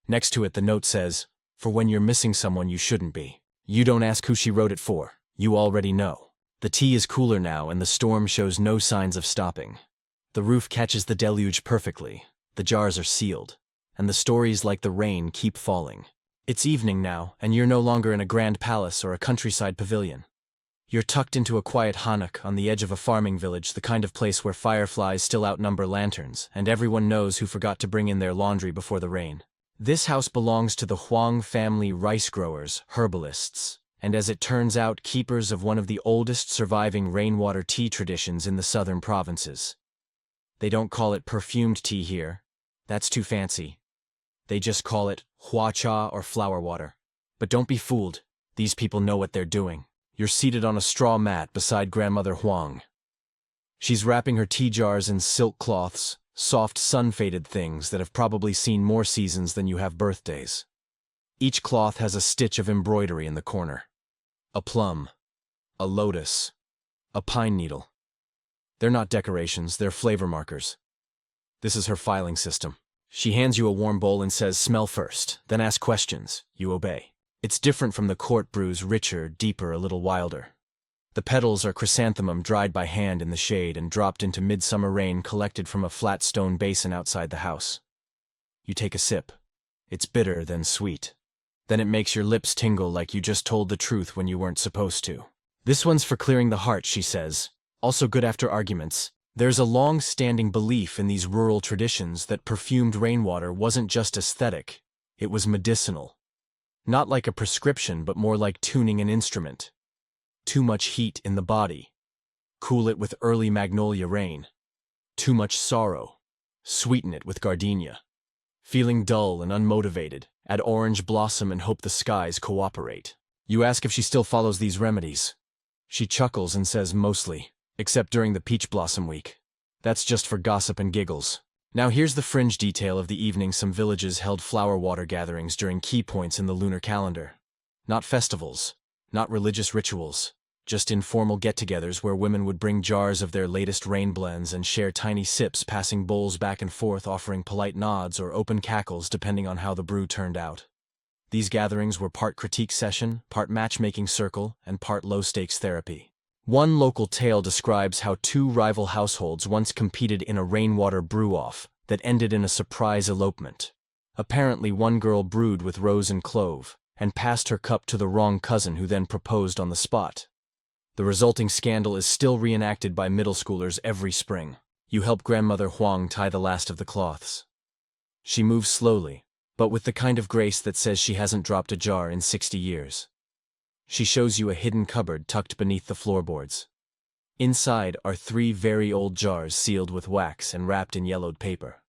Next to it, the note says, "For when you're missing someone you shouldn't be." You don't ask who she wrote it for. You already know. The tea is cooler now, and the storm shows no signs of stopping. The roof catches the deluge perfectly. The jars are sealed. And the stories, like the rain, keep falling. It's evening now, and you're no longer in a grand palace or a countryside pavilion. You're tucked into a quiet hanok on the edge of a farming village, the kind of place where fireflies still outnumber lanterns, and everyone knows who forgot to bring in their laundry before the rain. This house belongs to the Huang family, rice growers, herbalists, and as it turns out, keepers of one of the oldest surviving rainwater tea traditions in the southern provinces. They don't call it perfumed tea here. That's too fancy. They just call it hua cha, or flower water. But don't be fooled. These people know what they're doing. You're seated on a straw mat beside Grandmother Huang. She's wrapping her tea jars in silk cloths, soft sun-faded things that have probably seen more seasons than you have birthdays. Each cloth has a stitch of embroidery in the corner. A plum. A lotus. A pine needle. They're not decorations, they're flavor markers. This is her filing system. She hands you a warm bowl and says, "Smell first, then ask questions." You obey. It's different from the court brews, richer, deeper, a little wilder. The petals are chrysanthemum dried by hand in the shade and dropped into midsummer rain collected from a flat stone basin outside the house. You take a sip. It's bitter, then sweet. Then it makes your lips tingle like you just told the truth when you weren't supposed to. "This one's for clearing the heart," she says. Also good after arguments. There's a long-standing belief in these rural traditions that perfumed rainwater wasn't just aesthetic, it was medicinal. Not like a prescription, but more like tuning an instrument. Too much heat in the body. Cool it with early magnolia rain. Too much sorrow. Sweeten it with gardenia. Feeling dull and unmotivated, add orange blossom and hope the skies cooperate. You ask if she still follows these remedies. She chuckles and says, "Mostly." Except during the peach blossom week. That's just for gossip and giggles. Now here's the fringe detail of the evening. Some villages held flower water gatherings during key points in the lunar calendar. Not festivals, not religious rituals, just informal get-togethers where women would bring jars of their latest rain blends and share tiny sips, passing bowls back and forth, offering polite nods or open cackles depending on how the brew turned out. These gatherings were part critique session, part matchmaking circle, and part low-stakes therapy. One local tale describes how two rival households once competed in a rainwater brew-off that ended in a surprise elopement. Apparently, one girl brewed with rose and clove, and passed her cup to the wrong cousin who then proposed on the spot. The resulting scandal is still reenacted by middle schoolers every spring. You help grandmother Huang tie the last of the cloths. She moves slowly, but with the kind of grace that says she hasn't dropped a jar in 60 years. She shows you a hidden cupboard tucked beneath the floorboards. Inside are 3 very old jars sealed with wax and wrapped in yellowed paper.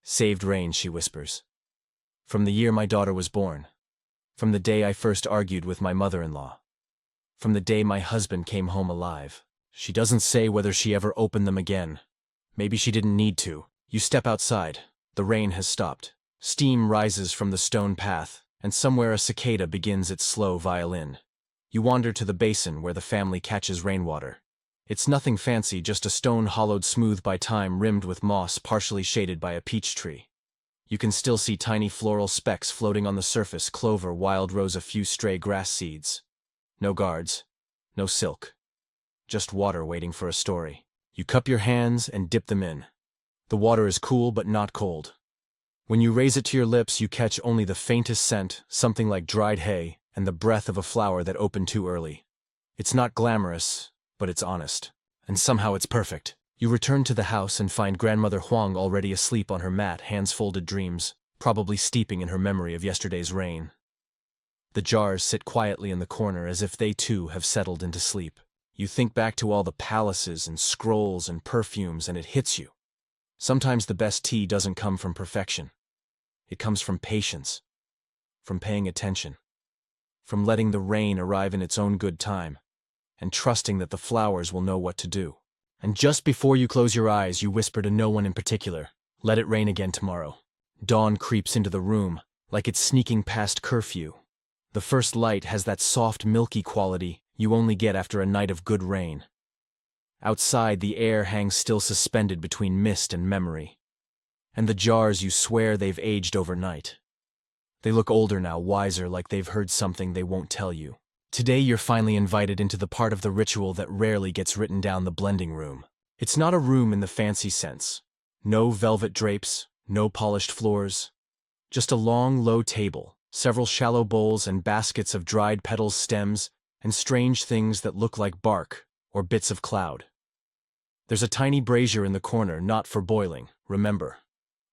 Saved rain, she whispers. From the year my daughter was born. From the day I first argued with my mother-in-law. From the day my husband came home alive. She doesn't say whether she ever opened them again. Maybe she didn't need to. You step outside. The rain has stopped. Steam rises from the stone path, and somewhere a cicada begins its slow violin. You wander to the basin where the family catches rainwater. It's nothing fancy, just a stone hollowed smooth by time, rimmed with moss, partially shaded by a peach tree. You can still see tiny floral specks floating on the surface, clover, wild rose, a few stray grass seeds. No guards, no silk. Just water waiting for a story. You cup your hands and dip them in. The water is cool but not cold. When you raise it to your lips, you catch only the faintest scent, something like dried hay, and the breath of a flower that opened too early. It's not glamorous, but it's honest. And somehow it's perfect. You return to the house and find grandmother Huang already asleep on her mat, hands folded, dreams, probably steeping in her memory of yesterday's rain. The jars sit quietly in the corner as if they too have settled into sleep. You think back to all the palaces and scrolls and perfumes, and it hits you. Sometimes the best tea doesn't come from perfection. It comes from patience, from paying attention, from letting the rain arrive in its own good time, and trusting that the flowers will know what to do. And just before you close your eyes, you whisper to no one in particular, "Let it rain again tomorrow." Dawn creeps into the room, like it's sneaking past curfew. The first light has that soft, milky quality you only get after a night of good rain. Outside, the air hangs still, suspended between mist and memory. And the jars, you swear they've aged overnight. They look older now, wiser, like they've heard something they won't tell you. Today you're finally invited into the part of the ritual that rarely gets written down, the blending room. It's not a room in the fancy sense. No velvet drapes, no polished floors. Just a long, low table, several shallow bowls and baskets of dried petals, stems, and strange things that look like bark or bits of cloud. There's a tiny brazier in the corner, not for boiling, remember.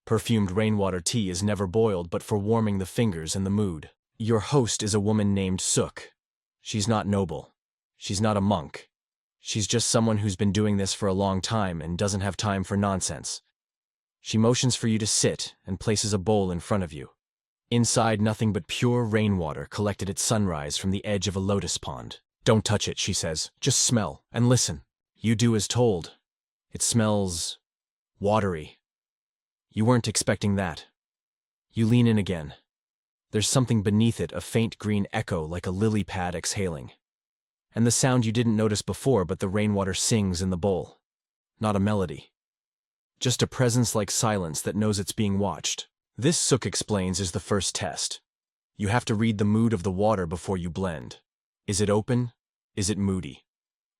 Perfumed rainwater tea is never boiled, but for warming the fingers and the mood. Your host is a woman named Suk. She's not noble. She's not a monk. She's just someone who's been doing this for a long time and doesn't have time for nonsense. She motions for you to sit and places a bowl in front of you. Inside, nothing but pure rainwater collected at sunrise from the edge of a lotus pond. "Don't touch it," she says. "Just smell and listen." You do as told. It smells watery. You weren't expecting that. You lean in again. There's something beneath it, a faint green echo like a lily pad exhaling. And the sound you didn't notice before, but the rainwater sings in the bowl. Not a melody. Just a presence like silence that knows it's being watched. This, Suk explains, is the first test. You have to read the mood of the water before you blend. Is it open? Is it moody?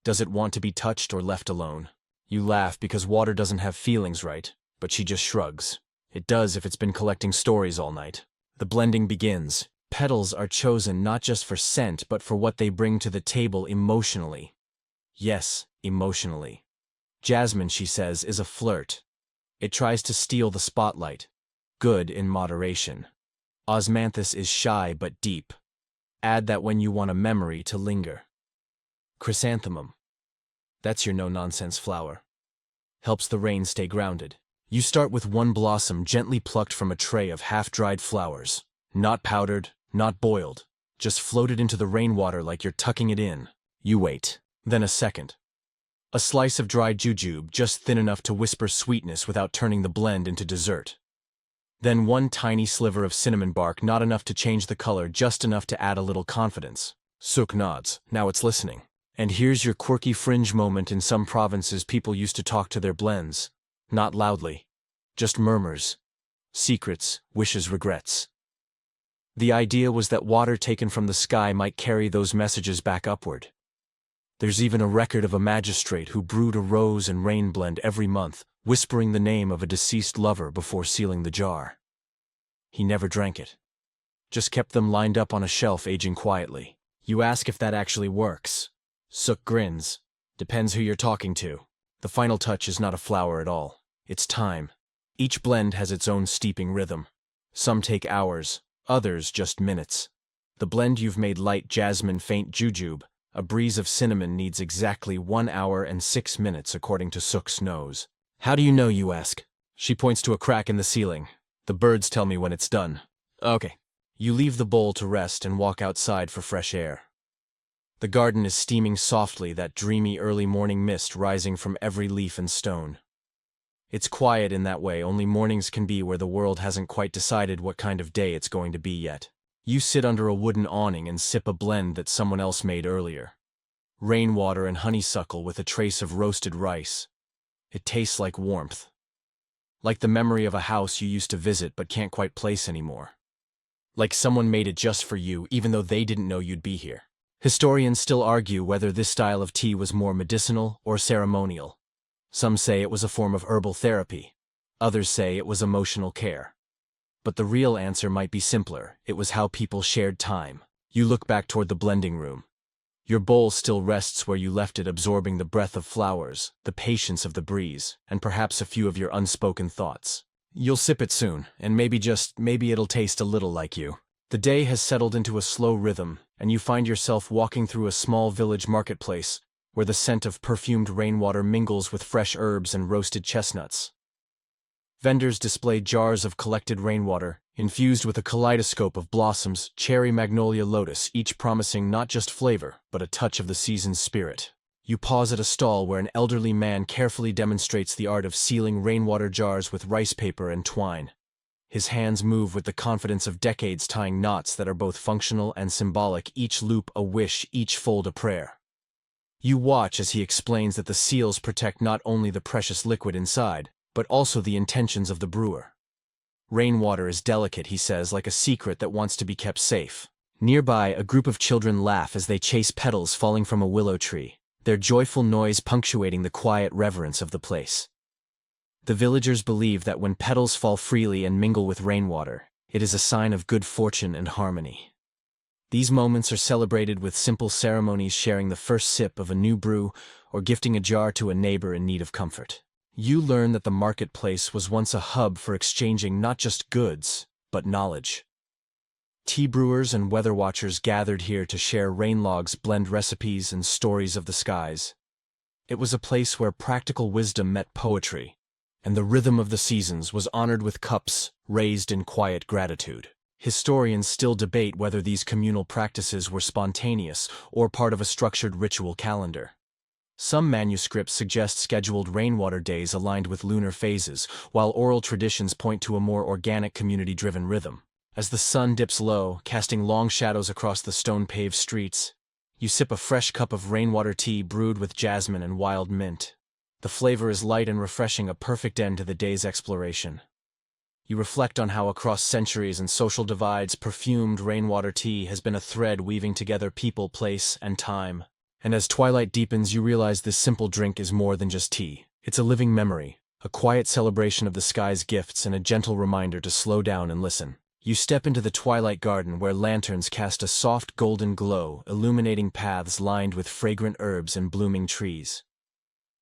Does it want to be touched or left alone? You laugh because water doesn't have feelings, right? But she just shrugs. It does if it's been collecting stories all night. The blending begins. Petals are chosen not just for scent, but for what they bring to the table emotionally. Yes, emotionally. Jasmine, she says, is a flirt. It tries to steal the spotlight. Good in moderation. Osmanthus is shy but deep. Add that when you want a memory to linger. Chrysanthemum. That's your no-nonsense flower. Helps the rain stay grounded. You start with one blossom gently plucked from a tray of half-dried flowers. Not powdered, not boiled. Just floated into the rainwater like you're tucking it in. You wait. Then a second. A slice of dry jujube, just thin enough to whisper sweetness without turning the blend into dessert. Then one tiny sliver of cinnamon bark, not enough to change the color, just enough to add a little confidence. Suk nods. Now it's listening. And here's your quirky fringe moment. In some provinces, people used to talk to their blends. Not loudly. Just murmurs. Secrets, wishes, regrets. The idea was that water taken from the sky might carry those messages back upward. There's even a record of a magistrate who brewed a rose and rain blend every month, whispering the name of a deceased lover before sealing the jar. He never drank it. Just kept them lined up on a shelf, aging quietly. You ask if that actually works. Suk grins. Depends who you're talking to. The final touch is not a flower at all. It's time. Each blend has its own steeping rhythm. Some take hours, others just minutes. The blend you've made, light jasmine, faint jujube, a breeze of cinnamon, needs exactly 1 hour and 6 minutes according to Suk's nose. How do you know, you ask? She points to a crack in the ceiling. The birds tell me when it's done. Okay. You leave the bowl to rest and walk outside for fresh air. The garden is steaming softly, that dreamy early morning mist rising from every leaf and stone. It's quiet in that way only mornings can be, where the world hasn't quite decided what kind of day it's going to be yet. You sit under a wooden awning and sip a blend that someone else made earlier. Rainwater and honeysuckle with a trace of roasted rice. It tastes like warmth. Like the memory of a house you used to visit but can't quite place anymore. Like someone made it just for you, even though they didn't know you'd be here. Historians still argue whether this style of tea was more medicinal or ceremonial. Some say it was a form of herbal therapy. Others say it was emotional care. But the real answer might be simpler. It was how people shared time. You look back toward the blending room. Your bowl still rests where you left it, absorbing the breath of flowers, the patience of the breeze, and perhaps a few of your unspoken thoughts. You'll sip it soon, and maybe it'll taste a little like you. The day has settled into a slow rhythm, and you find yourself walking through a small village marketplace, where the scent of perfumed rainwater mingles with fresh herbs and roasted chestnuts. Vendors display jars of collected rainwater, infused with a kaleidoscope of blossoms, cherry, magnolia, lotus, each promising not just flavor, but a touch of the season's spirit. You pause at a stall where an elderly man carefully demonstrates the art of sealing rainwater jars with rice paper and twine. His hands move with the confidence of decades, tying knots that are both functional and symbolic, each loop a wish, each fold a prayer. You watch as he explains that the seals protect not only the precious liquid inside, but also the intentions of the brewer. Rainwater is delicate, he says, like a secret that wants to be kept safe. Nearby, a group of children laugh as they chase petals falling from a willow tree, their joyful noise punctuating the quiet reverence of the place. The villagers believe that when petals fall freely and mingle with rainwater, it is a sign of good fortune and harmony. These moments are celebrated with simple ceremonies, sharing the first sip of a new brew or gifting a jar to a neighbor in need of comfort. You learn that the marketplace was once a hub for exchanging not just goods, but knowledge. Tea brewers and weather watchers gathered here to share rain logs, blend recipes, and stories of the skies. It was a place where practical wisdom met poetry, and the rhythm of the seasons was honored with cups raised in quiet gratitude. Historians still debate whether these communal practices were spontaneous or part of a structured ritual calendar. Some manuscripts suggest scheduled rainwater days aligned with lunar phases, while oral traditions point to a more organic, community-driven rhythm. As the sun dips low, casting long shadows across the stone-paved streets, you sip a fresh cup of rainwater tea brewed with jasmine and wild mint. The flavor is light and refreshing, a perfect end to the day's exploration. You reflect on how across centuries and social divides, perfumed rainwater tea has been a thread weaving together people, place, and time. And as twilight deepens, you realize this simple drink is more than just tea. It's a living memory, a quiet celebration of the sky's gifts, and a gentle reminder to slow down and listen. You step into the twilight garden where lanterns cast a soft golden glow, illuminating paths lined with fragrant herbs and blooming trees.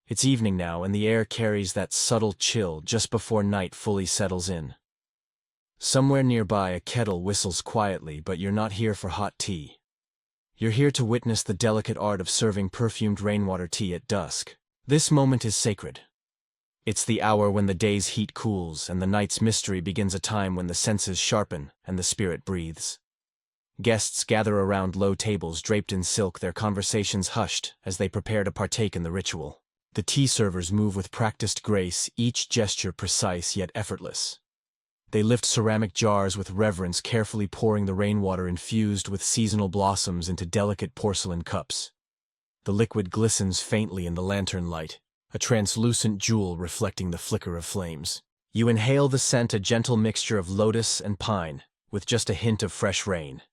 It's evening now, and the air carries that subtle chill just before night fully settles in. Somewhere nearby, a kettle whistles quietly, but you're not here for hot tea. You're here to witness the delicate art of serving perfumed rainwater tea at dusk. This moment is sacred. It's the hour when the day's heat cools and the night's mystery begins, a time when the senses sharpen and the spirit breathes. Guests gather around low tables draped in silk, their conversations hushed as they prepare to partake in the ritual. The tea servers move with practiced grace, each gesture precise yet effortless. They lift ceramic jars with reverence, carefully pouring the rainwater infused with seasonal blossoms into delicate porcelain cups. The liquid glistens faintly in the lantern light, a translucent jewel reflecting the flicker of flames. You inhale the scent, a gentle mixture of lotus and pine, with just a hint of fresh rain.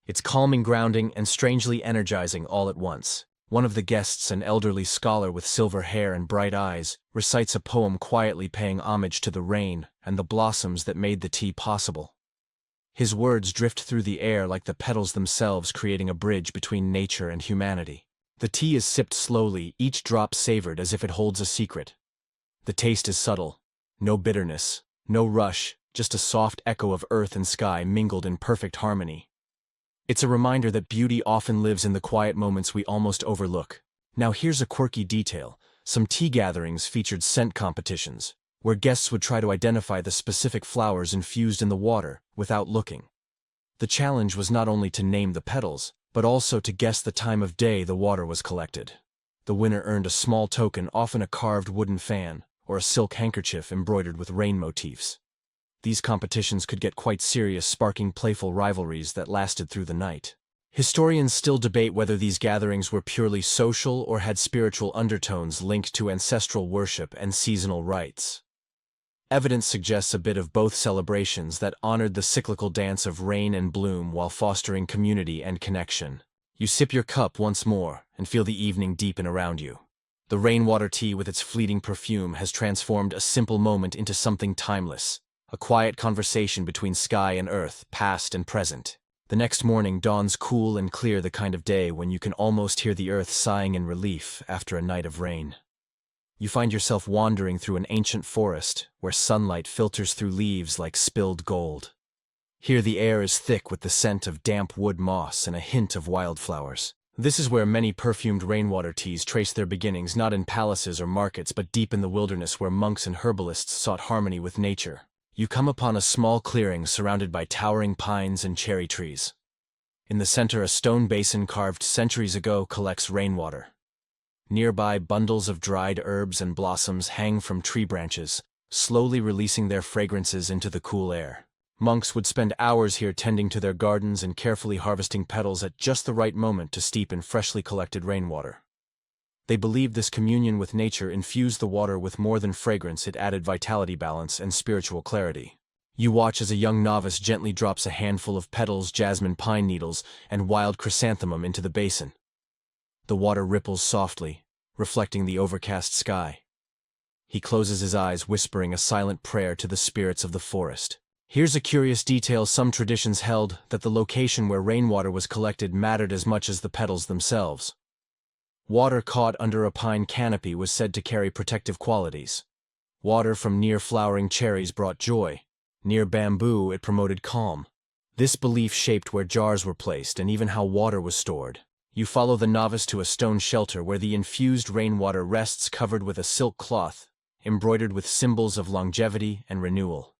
It's calming, grounding, and strangely energizing all at once. One of the guests, an elderly scholar with silver hair and bright eyes, recites a poem quietly paying homage to the rain and the blossoms that made the tea possible. His words drift through the air like the petals themselves, creating a bridge between nature and humanity. The tea is sipped slowly, each drop savored as if it holds a secret. The taste is subtle. No bitterness, no rush, just a soft echo of earth and sky mingled in perfect harmony. It's a reminder that beauty often lives in the quiet moments we almost overlook. Now here's a quirky detail. Some tea gatherings featured scent competitions, where guests would try to identify the specific flowers infused in the water without looking. The challenge was not only to name the petals, but also to guess the time of day the water was collected. The winner earned a small token, often a carved wooden fan, or a silk handkerchief embroidered with rain motifs. These competitions could get quite serious, sparking playful rivalries that lasted through the night. Historians still debate whether these gatherings were purely social or had spiritual undertones linked to ancestral worship and seasonal rites. Evidence suggests a bit of both, celebrations that honored the cyclical dance of rain and bloom while fostering community and connection. You sip your cup once more and feel the evening deepen around you. The rainwater tea with its fleeting perfume has transformed a simple moment into something timeless, a quiet conversation between sky and earth, past and present. The next morning dawns cool and clear, the kind of day when you can almost hear the earth sighing in relief after a night of rain. You find yourself wandering through an ancient forest where sunlight filters through leaves like spilled gold. Here the air is thick with the scent of damp wood moss and a hint of wildflowers. This is where many perfumed rainwater teas trace their beginnings, not in palaces or markets, but deep in the wilderness where monks and herbalists sought harmony with nature. You come upon a small clearing surrounded by towering pines and cherry trees. In the center, a stone basin carved centuries ago collects rainwater. Nearby, bundles of dried herbs and blossoms hang from tree branches, slowly releasing their fragrances into the cool air. Monks would spend hours here tending to their gardens and carefully harvesting petals at just the right moment to steep in freshly collected rainwater. They believed this communion with nature infused the water with more than fragrance, it added vitality, balance, and spiritual clarity. You watch as a young novice gently drops a handful of petals, jasmine, pine needles, and wild chrysanthemum into the basin. The water ripples softly, reflecting the overcast sky. He closes his eyes, whispering a silent prayer to the spirits of the forest. Here's a curious detail. Some traditions held that the location where rainwater was collected mattered as much as the petals themselves. Water caught under a pine canopy was said to carry protective qualities. Water from near flowering cherries brought joy. Near bamboo, it promoted calm. This belief shaped where jars were placed and even how water was stored. You follow the novice to a stone shelter where the infused rainwater rests, covered with a silk cloth, embroidered with symbols of longevity and renewal.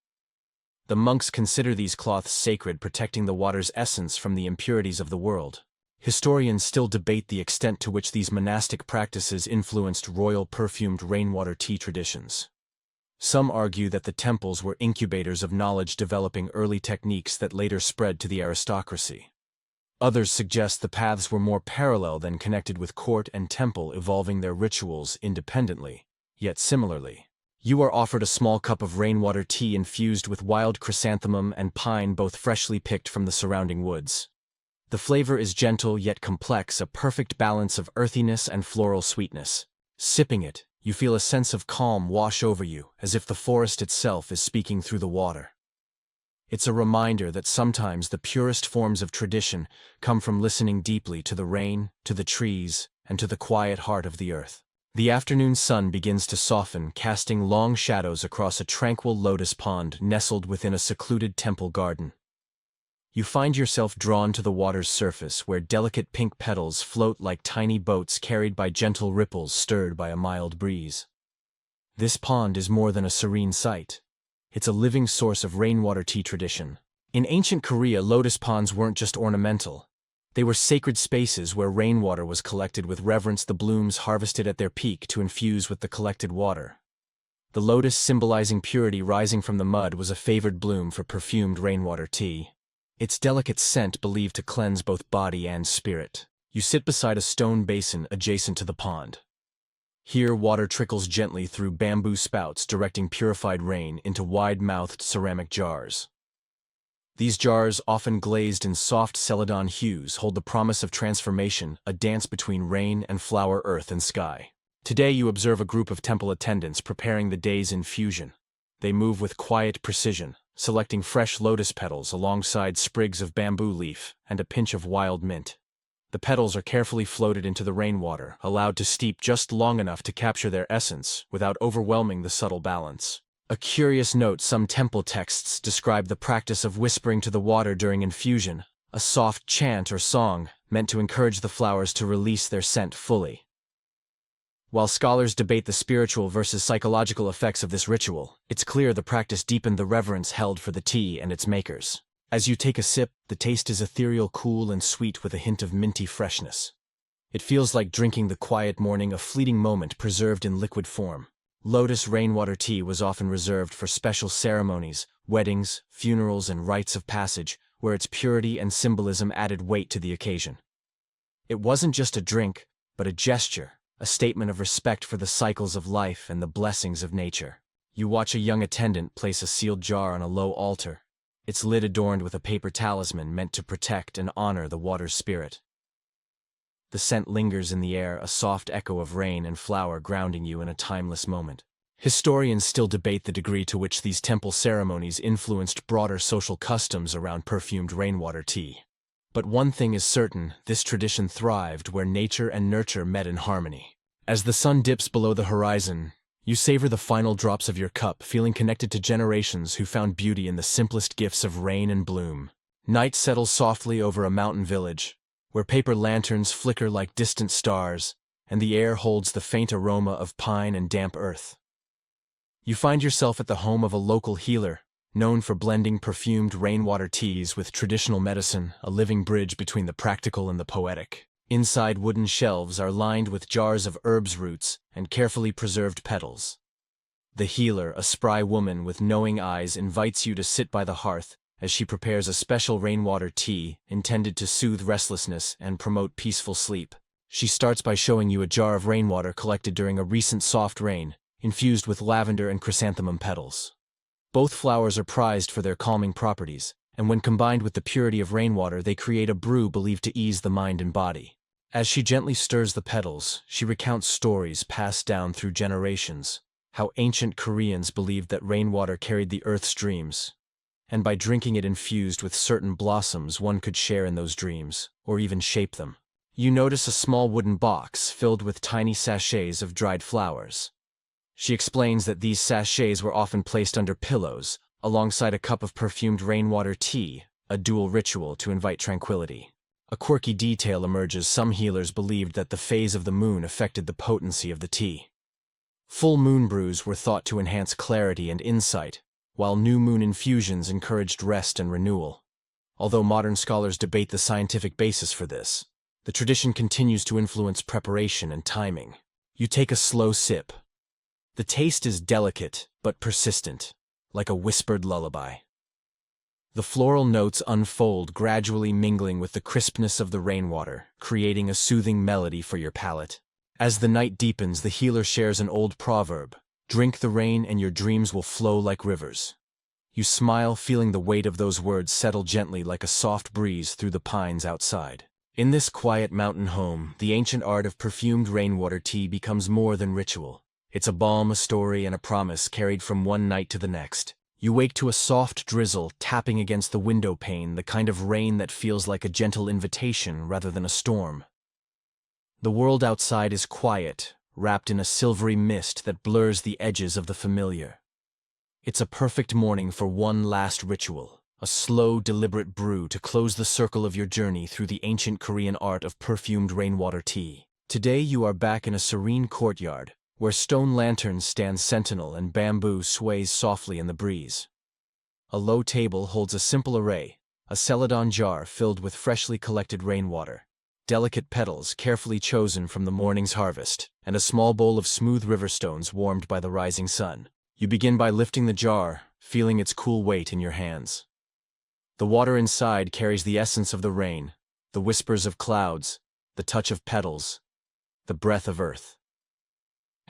The monks consider these cloths sacred, protecting the water's essence from the impurities of the world. Historians still debate the extent to which these monastic practices influenced royal perfumed rainwater tea traditions. Some argue that the temples were incubators of knowledge, developing early techniques that later spread to the aristocracy. Others suggest the paths were more parallel than connected, with court and temple evolving their rituals independently, yet similarly. You are offered a small cup of rainwater tea infused with wild chrysanthemum and pine, both freshly picked from the surrounding woods. The flavor is gentle yet complex, a perfect balance of earthiness and floral sweetness. Sipping it, you feel a sense of calm wash over you, as if the forest itself is speaking through the water. It's a reminder that sometimes the purest forms of tradition come from listening deeply to the rain, to the trees, and to the quiet heart of the earth. The afternoon sun begins to soften, casting long shadows across a tranquil lotus pond nestled within a secluded temple garden. You find yourself drawn to the water's surface, where delicate pink petals float like tiny boats carried by gentle ripples stirred by a mild breeze. This pond is more than a serene sight. It's a living source of rainwater tea tradition. In ancient Korea, lotus ponds weren't just ornamental. They were sacred spaces where rainwater was collected with reverence, the blooms harvested at their peak to infuse with the collected water. The lotus symbolizing purity rising from the mud was a favored bloom for perfumed rainwater tea. Its delicate scent believed to cleanse both body and spirit. You sit beside a stone basin adjacent to the pond. Here, water trickles gently through bamboo spouts, directing purified rain into wide-mouthed ceramic jars. These jars, often glazed in soft celadon hues, hold the promise of transformation, a dance between rain and flower, earth and sky. Today you observe a group of temple attendants preparing the day's infusion. They move with quiet precision, selecting fresh lotus petals alongside sprigs of bamboo leaf and a pinch of wild mint. The petals are carefully floated into the rainwater, allowed to steep just long enough to capture their essence without overwhelming the subtle balance. A curious note: some temple texts describe the practice of whispering to the water during infusion, a soft chant or song meant to encourage the flowers to release their scent fully. While scholars debate the spiritual versus psychological effects of this ritual, it's clear the practice deepened the reverence held for the tea and its makers. As you take a sip, the taste is ethereal, cool and sweet with a hint of minty freshness. It feels like drinking the quiet morning, a fleeting moment preserved in liquid form. Lotus rainwater tea was often reserved for special ceremonies, weddings, funerals and rites of passage, where its purity and symbolism added weight to the occasion. It wasn't just a drink, but a gesture, a statement of respect for the cycles of life and the blessings of nature. You watch a young attendant place a sealed jar on a low altar, its lid adorned with a paper talisman meant to protect and honor the water's spirit. The scent lingers in the air, a soft echo of rain and flower grounding you in a timeless moment. Historians still debate the degree to which these temple ceremonies influenced broader social customs around perfumed rainwater tea. But one thing is certain: this tradition thrived where nature and nurture met in harmony. As the sun dips below the horizon, you savor the final drops of your cup, feeling connected to generations who found beauty in the simplest gifts of rain and bloom. Night settles softly over a mountain village, where paper lanterns flicker like distant stars, and the air holds the faint aroma of pine and damp earth. You find yourself at the home of a local healer, known for blending perfumed rainwater teas with traditional medicine, a living bridge between the practical and the poetic. Inside, wooden shelves are lined with jars of herbs roots and carefully preserved petals. The healer, a spry woman with knowing eyes, invites you to sit by the hearth as she prepares a special rainwater tea intended to soothe restlessness and promote peaceful sleep. She starts by showing you a jar of rainwater collected during a recent soft rain, infused with lavender and chrysanthemum petals. Both flowers are prized for their calming properties, and when combined with the purity of rainwater, they create a brew believed to ease the mind and body. As she gently stirs the petals, she recounts stories passed down through generations, how ancient Koreans believed that rainwater carried the earth's dreams, and by drinking it infused with certain blossoms, one could share in those dreams, or even shape them. You notice a small wooden box filled with tiny sachets of dried flowers. She explains that these sachets were often placed under pillows, alongside a cup of perfumed rainwater tea, a dual ritual to invite tranquility. A quirky detail emerges: some healers believed that the phase of the moon affected the potency of the tea. Full moon brews were thought to enhance clarity and insight, while new moon infusions encouraged rest and renewal. Although modern scholars debate the scientific basis for this, the tradition continues to influence preparation and timing. You take a slow sip. The taste is delicate but persistent, like a whispered lullaby. The floral notes unfold, gradually mingling with the crispness of the rainwater, creating a soothing melody for your palate. As the night deepens, the healer shares an old proverb: "Drink the rain and your dreams will flow like rivers." You smile, feeling the weight of those words settle gently like a soft breeze through the pines outside. In this quiet mountain home, the ancient art of perfumed rainwater tea becomes more than ritual. It's a balm, a story, and a promise carried from one night to the next. You wake to a soft drizzle tapping against the window pane, the kind of rain that feels like a gentle invitation rather than a storm. The world outside is quiet, wrapped in a silvery mist that blurs the edges of the familiar. It's a perfect morning for one last ritual, a slow, deliberate brew to close the circle of your journey through the ancient Korean art of perfumed rainwater tea. Today you are back in a serene courtyard, where stone lanterns stand sentinel and bamboo sways softly in the breeze. A low table holds a simple array, A celadon jar filled with freshly collected rainwater, delicate petals carefully chosen from the morning's harvest, and a small bowl of smooth river stones warmed by the rising sun. You begin by lifting the jar, feeling its cool weight in your hands. The water inside carries the essence of the rain, the whispers of clouds, the touch of petals, the breath of earth.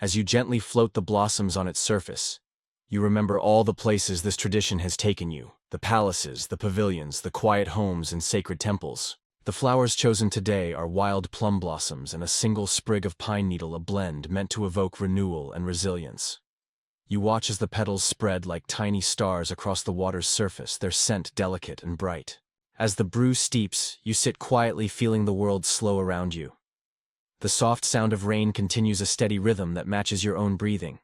As you gently float the blossoms on its surface, you remember all the places this tradition has taken you, the palaces, the pavilions, the quiet homes and sacred temples. The flowers chosen today are wild plum blossoms and a single sprig of pine needle, a blend meant to evoke renewal and resilience. You watch as the petals spread like tiny stars across the water's surface, their scent delicate and bright. As the brew steeps, you sit quietly feeling the world slow around you. The soft sound of rain continues a steady rhythm that matches your own breathing.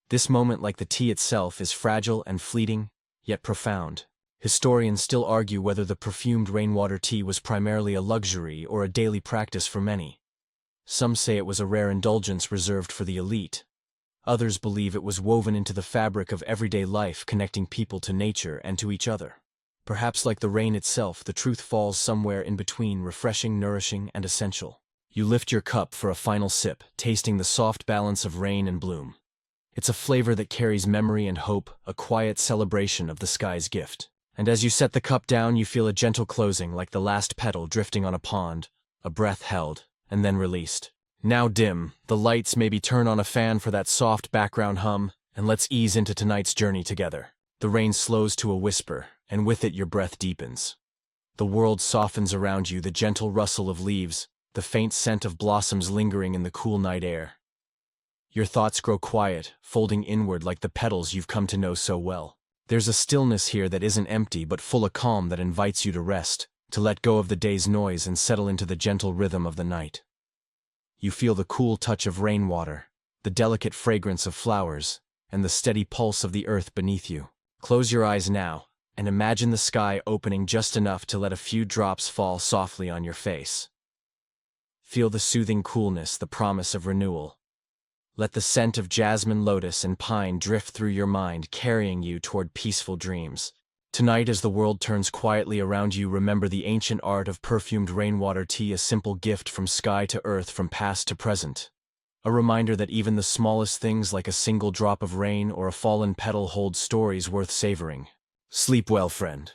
This moment, like the tea itself, is fragile and fleeting, yet profound. Historians still argue whether the perfumed rainwater tea was primarily a luxury or a daily practice for many. Some say it was a rare indulgence reserved for the elite. Others believe it was woven into the fabric of everyday life, connecting people to nature and to each other. Perhaps like the rain itself, the truth falls somewhere in between, refreshing, nourishing, and essential. You lift your cup for a final sip, tasting the soft balance of rain and bloom. It's a flavor that carries memory and hope, a quiet celebration of the sky's gift. And as you set the cup down, you feel a gentle closing, like the last petal drifting on a pond, a breath held, and then released. Now dim, the lights, maybe turn on a fan for that soft background hum, and let's ease into tonight's journey together. The rain slows to a whisper, and with it your breath deepens. The world softens around you, the gentle rustle of leaves, the faint scent of blossoms lingering in the cool night air. Your thoughts grow quiet, folding inward like the petals you've come to know so well. There's a stillness here that isn't empty but full of calm that invites you to rest, to let go of the day's noise and settle into the gentle rhythm of the night. You feel the cool touch of rainwater, the delicate fragrance of flowers, and the steady pulse of the earth beneath you. Close your eyes now, and imagine the sky opening just enough to let a few drops fall softly on your face. Feel the soothing coolness, the promise of renewal. Let the scent of jasmine, lotus, and pine drift through your mind, carrying you toward peaceful dreams. Tonight, as the world turns quietly around you, remember the ancient art of perfumed rainwater tea, a simple gift from sky to earth, from past to present. A reminder that even the smallest things, like a single drop of rain or a fallen petal, hold stories worth savoring. Sleep well, friend.